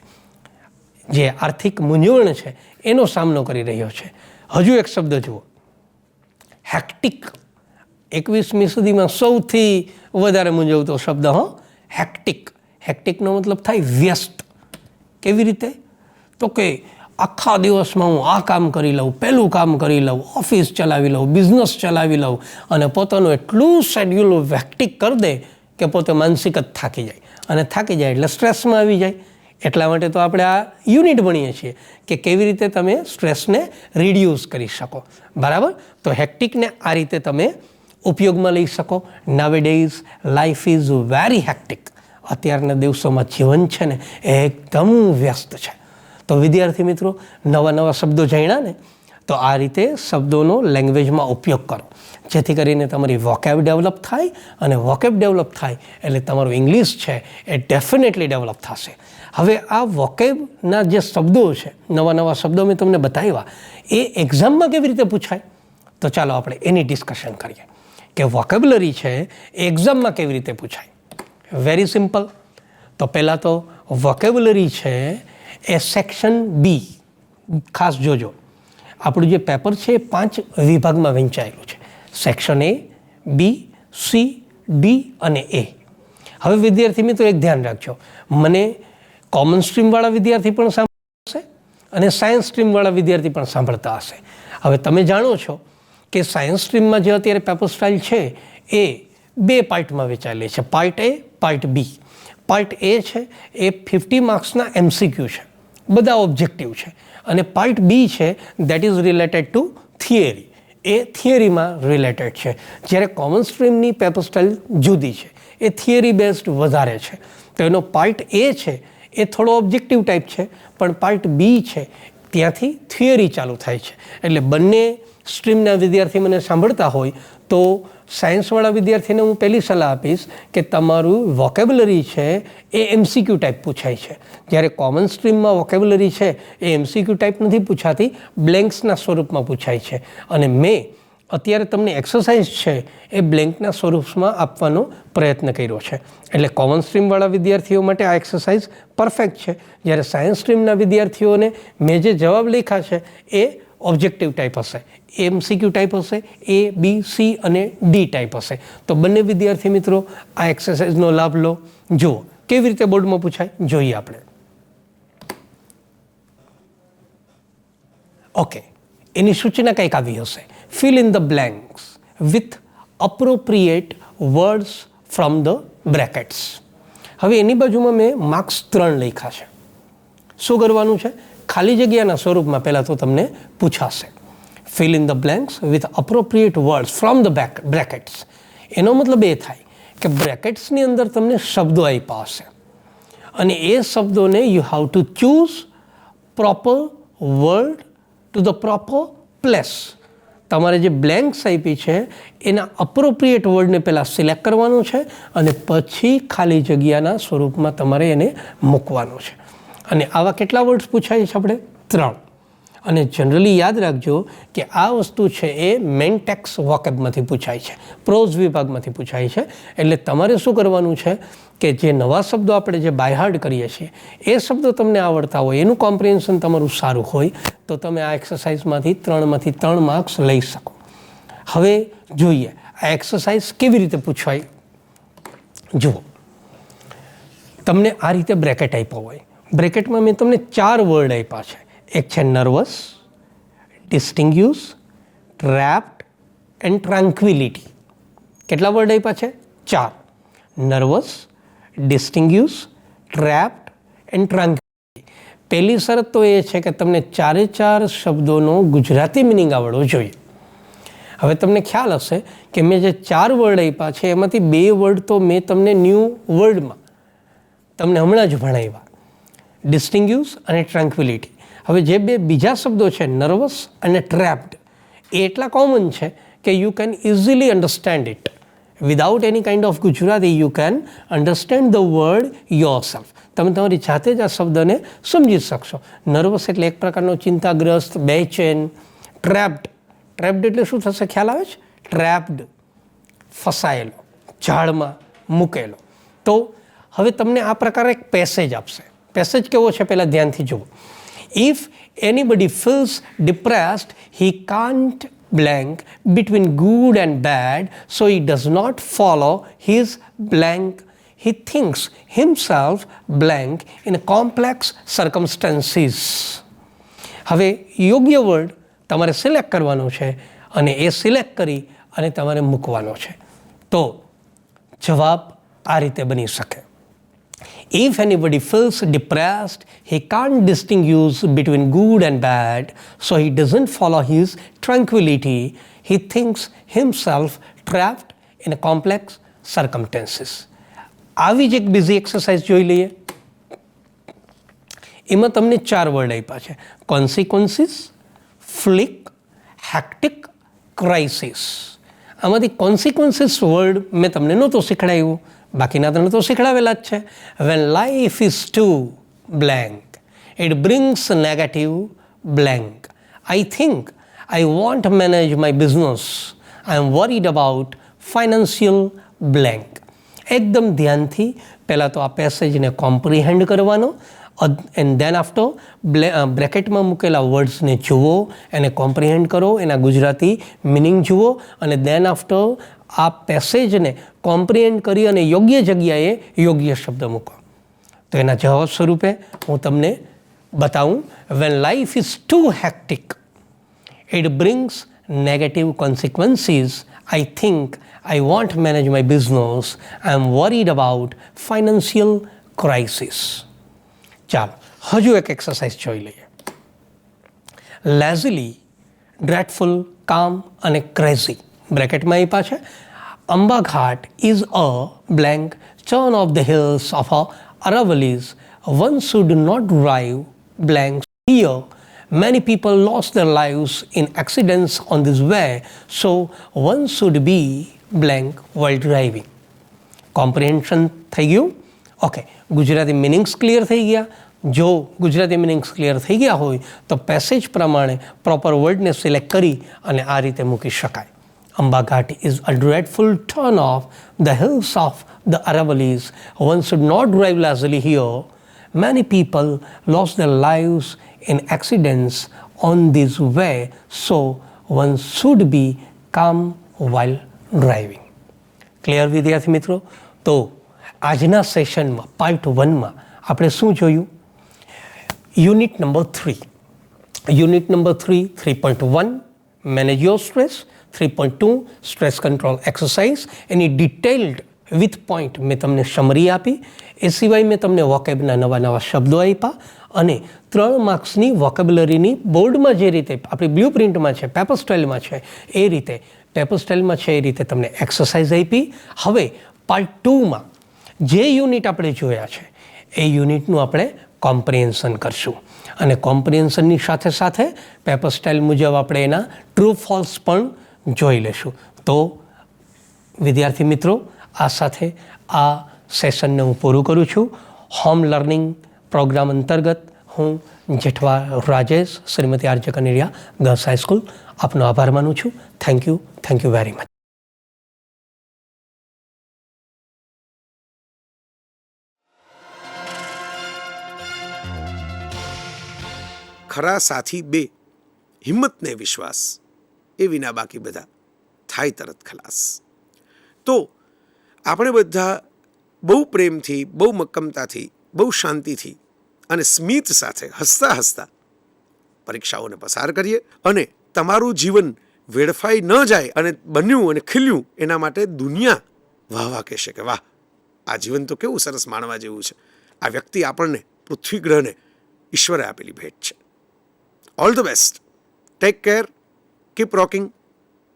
જે આર્થિક મૂંઝવણ છે એનો સામનો કરી રહ્યો છે. હજુ એક શબ્દ જુઓ, હેક્ટિક. 21મી સદીમાં સૌથી વધારે મૂંઝવતો શબ્દ હેક્ટિક. હેક્ટિકનો મતલબ થાય વ્યસ્ત. કેવી રીતે? તો કે આખા દિવસમાં હું આ કામ કરી લઉં, પેલું કામ કરી લઉં, ઓફિસ ચલાવી લઉં, બિઝનેસ ચલાવી લઉં અને પોતાનું એટલું શેડ્યુલ હેક્ટિક કરી દે કે પોતે માનસિક જ થાકી જાય અને થાકી જાય એટલે સ્ટ્રેસમાં આવી જાય. એટલા માટે તો આપણે આ યુનિટ ભણીએ છીએ કે કેવી રીતે તમે સ્ટ્રેસને રિડ્યુસ કરી શકો. બરાબર? તો હેક્ટિકને આ રીતે તમે ઉપયોગમાં લઈ શકો. નાવેડેઝ લાઈફ ઇઝ વેરી હેક્ટિક. અત્યારના દિવસોમાં જીવન છે ને એ એકદમ વ્યસ્ત છે. તો વિદ્યાર્થી મિત્રો, નવા નવા શબ્દો જાણ્યા ને, તો આ રીતે શબ્દોનો લેંગ્વેજમાં ઉપયોગ કરો જેથી કરીને તમારી વોકેબ ડેવલપ થાય અને વોકેબ ડેવલપ થાય એટલે તમારું ઇંગ્લિશ છે એ ડેફિનેટલી ડેવલપ થશે. હવે આ વોકેબના જે શબ્દો છે, નવા નવા શબ્દો મેં તમને બતાવ્યા, એ એક્ઝામમાં કેવી રીતે પૂછાય તો ચાલો આપણે એની ડિસ્કશન કરીએ કે વોકેબ્યુલરી છે એ એક્ઝામમાં કેવી રીતે પૂછાય. Very simple. તો પહેલાં તો વોકેબ્યુલરી છે એ સેક્શન બી. ખાસ જોજો, આપણું જે પેપર છે એ 5 વિભાગમાં વહેંચાયેલું છે. Section A, B, C, D અને એ. હવે વિદ્યાર્થી મિત્રો એક ધ્યાન રાખજો, મને કોમન સ્ટ્રીમવાળા વિદ્યાર્થી પણ સાંભળશે અને સાયન્સ સ્ટ્રીમવાળા વિદ્યાર્થી પણ સાંભળતા હશે. હવે તમે જાણો છો કે સાયન્સ સ્ટ્રીમમાં જે અત્યારે પેપર સ્ટાઇલ છે એ 2 પાર્ટમાં વહેંચાયેલી છે, પાર્ટ એ, પાર્ટ બી. પાર્ટ એ છે એ 50 માર્ક્સના MCQ છે, બધા ઓબ્જેક્ટિવ છે. અને પાર્ટ બી છે that is related to theory. એ થિયરીમાં રિલેટેડ છે. જ્યારે કોમન સ્ટ્રીમની પેપર સ્ટાઇલ જુદી છે, એ થિયરી બેઝડ વધારે છે. તો એનો પાર્ટ એ છે એ થોડો ઓબ્જેક્ટિવ ટાઈપ છે, પણ પાર્ટ બી છે ત્યાંથી થિયરી ચાલુ થાય છે. એટલે બંને સ્ટ્રીમના વિદ્યાર્થી મને સાંભળતા હોય તો સાયન્સવાળા વિદ્યાર્થીને હું પહેલી સલાહ આપીશ કે તમારું વોકેબ્યુલરી છે એ MCQ ટાઈપ પૂછાય છે. જ્યારે કોમન સ્ટ્રીમમાં વોકેબ્યુલરી છે એ MCQ ટાઈપ નથી પૂછાતી, બ્લેન્ક્સના સ્વરૂપમાં પૂછાય છે. અને મેં અત્યારે તમને એક્સરસાઇઝ છે એ બ્લેન્કના સ્વરૂપમાં આપવાનો પ્રયત્ન કર્યો છે. એટલે કોમન સ્ટ્રીમવાળા વિદ્યાર્થીઓ માટે આ એક્સરસાઇઝ પરફેક્ટ છે. જ્યારે સાયન્સ સ્ટ્રીમના વિદ્યાર્થીઓને મેં જે જવાબ લખ્યા છે એ ઓબ્જેક્ટિવ ટાઈપ હશે, MCQ ટાઈપ હશે, એ, બી, સી અને ડી ટાઈપ હશે. તો બંને વિદ્યાર્થી મિત્રો આ એક્સરસાઇઝનો લાભ લો. જુઓ કેવી રીતે બોર્ડમાં પૂછાય જોઈએ આપણે. ઓકે, એની સૂચના કંઈક આવી હશે, fill in the blanks with appropriate words from the brackets. હવે એની બાજુમાં મેં માર્ક્સ 3 લખ્યા છે. શું કરવાનું છે? ખાલી જગ્યાના સ્વરૂપમાં પહેલાં તો તમને પૂછાશે. fill in the blanks with appropriate words from the brackets. એનો મતલબ એ થાય કે બ્રેકેટ્સની અંદર તમને શબ્દો આપ્યા હશે અને એ શબ્દોને you have to choose proper word to the proper place. તમારે જે બ્લેન્ક્સ આપી છે એના અપ્રોપ્રિએટ વર્ડને પહેલાં સિલેક્ટ કરવાનું છે અને પછી ખાલી જગ્યાના સ્વરૂપમાં તમારે એને મૂકવાનું છે. અને આવા કેટલા વર્ડ્સ પૂછાય છે આપણે? 3. અને જનરલી યાદ રાખજો કે આ વસ્તુ છે એ મેઇન ટેક્સ વોકેબમાંથી પૂછાય છે, પ્રોઝ વિભાગમાંથી પૂછાય છે. એટલે તમારે શું કરવાનું છે કે જે નવા શબ્દો આપણે જે બાયહાર્ડ કરીએ છીએ એ શબ્દો તમને આવડતા હોય, એનું કોમ્પ્રિહેન્શન તમારું સારું હોય તો તમે આ એક્સરસાઇઝમાંથી 3 માર્ક્સ લઈ શકો. હવે જોઈએ આ એક્સરસાઇઝ કેવી રીતે પૂછવાય. જુઓ, તમને આ રીતે બ્રેકેટ આપ્યો હોય, બ્રેકેટમાં મેં તમને 4 વર્ડ આપ્યા છે. એક છે નર્વસ, ડિસ્ટિંગ્યુશ, ટ્રેપ્ડ એન્ડ ટ્રાન્ક્વિલિટી. કેટલા વર્ડ આપ્યા છે? 4. Nervous, distinguish, trapped and tranquillity. પહેલી શરત તો એ છે કે તમને 4 શબ્દોનો ગુજરાતી મિનિંગ આવડવો જોઈએ. હવે તમને ખ્યાલ હશે કે મેં જે 4 વર્ડ આપ્યા છે એમાંથી 2 વર્ડ તો મેં તમને ન્યૂ વર્ડમાં તમને હમણાં જ ભણાવ્યા, ડિસ્ટિંગ્યુશ અને ટ્રાન્ક્વિલિટી. હવે જે 2 બીજા શબ્દો છે નર્વસ અને ટ્રેપ્ડ, એ એટલા કોમન છે કે you can easily understand it without any kind of Gujarati. You can understand the word your self. તમે તમારી જાતે જ આ શબ્દને સમજી શકશો. નર્વસ એટલે એક પ્રકારનો ચિંતાગ્રસ્ત, બેચેન. ટ્રેપ્ડ એટલે શું થશે? ખ્યાલ આવે છે? ટ્રેપ્ડ, ફસાયેલો, જાળમાં મૂકેલો. તો હવે તમને આ પ્રકારે એક પેસેજ આપશે. પેસેજ કેવો છે પહેલાં ધ્યાનથી જુઓ. If anybody feels depressed he can't blank between good and bad, so he does not follow his blank. He thinks himself blank in complex circumstances. હવે યોગ્ય વર્ડ તમારે સિલેક્ટ કરવાનો છે અને એ સિલેક્ટ કરી અને તમારે મૂકવાનો છે. તો જવાબ આ રીતે બની શકે. If anybody feels depressed, he can't distinguish between good and bad, so he doesn't follow his tranquility. He thinks himself trapped in a complex circumstances. આવી જ એક બીજી એક્સરસાઇઝ જોઈ લઈએ. એમાં તમને 4 વર્ડ આપ્યા છે: કોન્સિક્વન્સીસ, ફ્લિક, હેક્ટિક, ક્રાઇસિસ. આમાંથી કોન્સિક્વન્સીસ વર્ડ મેં તમને નહોતું શીખડાવ્યું, બાકીના ત્રણ તો શીખડાવેલા જ છે. When life is too blank, it brings negative blank. I think I won't manage my business, I am worried about financial blank. એકદમ ધ્યાનથી પહેલાં તો આ પેસેજને કોમ્પ્રિહેન્ડ કરવાનો, એન્ડ ધેન આફ્ટર બ્રેકેટમાં મૂકેલા વર્ડ્સને જુઓ, એને કોમ્પ્રિહેન્ડ કરો, એના ગુજરાતી મિનિંગ જુઓ, અને ધેન આફ્ટર આ પેસેજને કોમ્પ્રિહેન્ડ કરી અને યોગ્ય જગ્યાએ યોગ્ય શબ્દ મૂકો. તો એના જવાબ સ્વરૂપે હું તમને બતાવું. When life is too hectic, it brings negative consequences. I think I won't manage my business, I am worried about financial crisis. ચાલો હજુ એક એક્સરસાઇઝ જોઈ લઈએ. લેઝીલી, ડ્રેડફુલ, કામ અને ક્રેઝી બ્રેકેટમાં આપ્યા છે. Amba Ghat is a blank turn of the hills of a Aravallis. One should not drive blank here. Many people lost their lives in accidents on this way, so one should be blank while driving. Comprehension થઈ ગયું? Okay, Gujarati meanings clear થઈ ગયા? જો Gujarati meanings clear થઈ ગયા હોય તો passage પ્રમાણે પ્રોપર વર્ડને સિલેક્ટ કરી અને આ રીતે મૂકી શકાય. Amba Ghat is a dreadful turn of the hills of the Aravallis. One should not drive lazily here. Many people lost their lives in accidents on this way, so one should be calm while driving. Clear વિદ્યાર્થી મિત્રો? તો આજના સેશનમાં part 1માં આપણે શું જોયું? Unit number 3. Unit number 3, 3.1 manage your stress, 3.2 stress control exercise. Any detailed with point મેં તમને સમરી આપી. એ સિવાય મેં તમને વોકેબના નવા નવા શબ્દો આપ્યા અને 3 માર્ક્સની વોકેબ્યુલરીની બોર્ડમાં જે રીતે આપણી બ્લુ પ્રિન્ટમાં છે, પેપર સ્ટાઇલમાં છે, એ રીતે પેપર સ્ટાઇલમાં છે એ રીતે તમને એક્સરસાઇઝ આપી. હવે પાર્ટ 2માં જે યુનિટ આપણે જોયા છે એ યુનિટનું આપણે કોમ્પ્રિહેન્શન કરશું અને કોમ્પ્રિહેન્શનની સાથે સાથે પેપર સ્ટાઇલ મુજબ આપણે એના ટ્રુ ફોલ્સ પણ જોઈ લેશું. તો વિદ્યાર્થી મિત્રો, આ સાથે આ સેશનને હું પૂરું કરું છું. હોમ લર્નિંગ પ્રોગ્રામ અંતર્ગત હું Jethwa Rajesh, Shrimati RJ Kaneria girls high school, આપનો આભાર માનું છું. Thank you very much. ખરા સાથી 2, હિંમતને વિશ્વાસ, એ વિના બાકી બધા થાય તરત ખલાસ. તો આપણે બધા બહુ પ્રેમથી, બહુ મક્કમતાથી, બહુ શાંતિથી અને સ્મિત સાથે હસતા હસતા પરીક્ષાઓને પસાર કરીએ અને તમારું જીવન વેડફાઈ ન જાય અને બન્યું અને ખીલ્યું એના માટે દુનિયા વાહ વાહ કહેશે કે વાહ, આ જીવન તો કેવું સરસ માણવા જેવું છે. આ વ્યક્તિ આપણને પૃથ્વી ગ્રહને ઈશ્વરે આપેલી ભેટ છે. All the best. Take care. Keep rocking.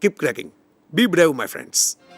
Keep cracking. Be brave my friends.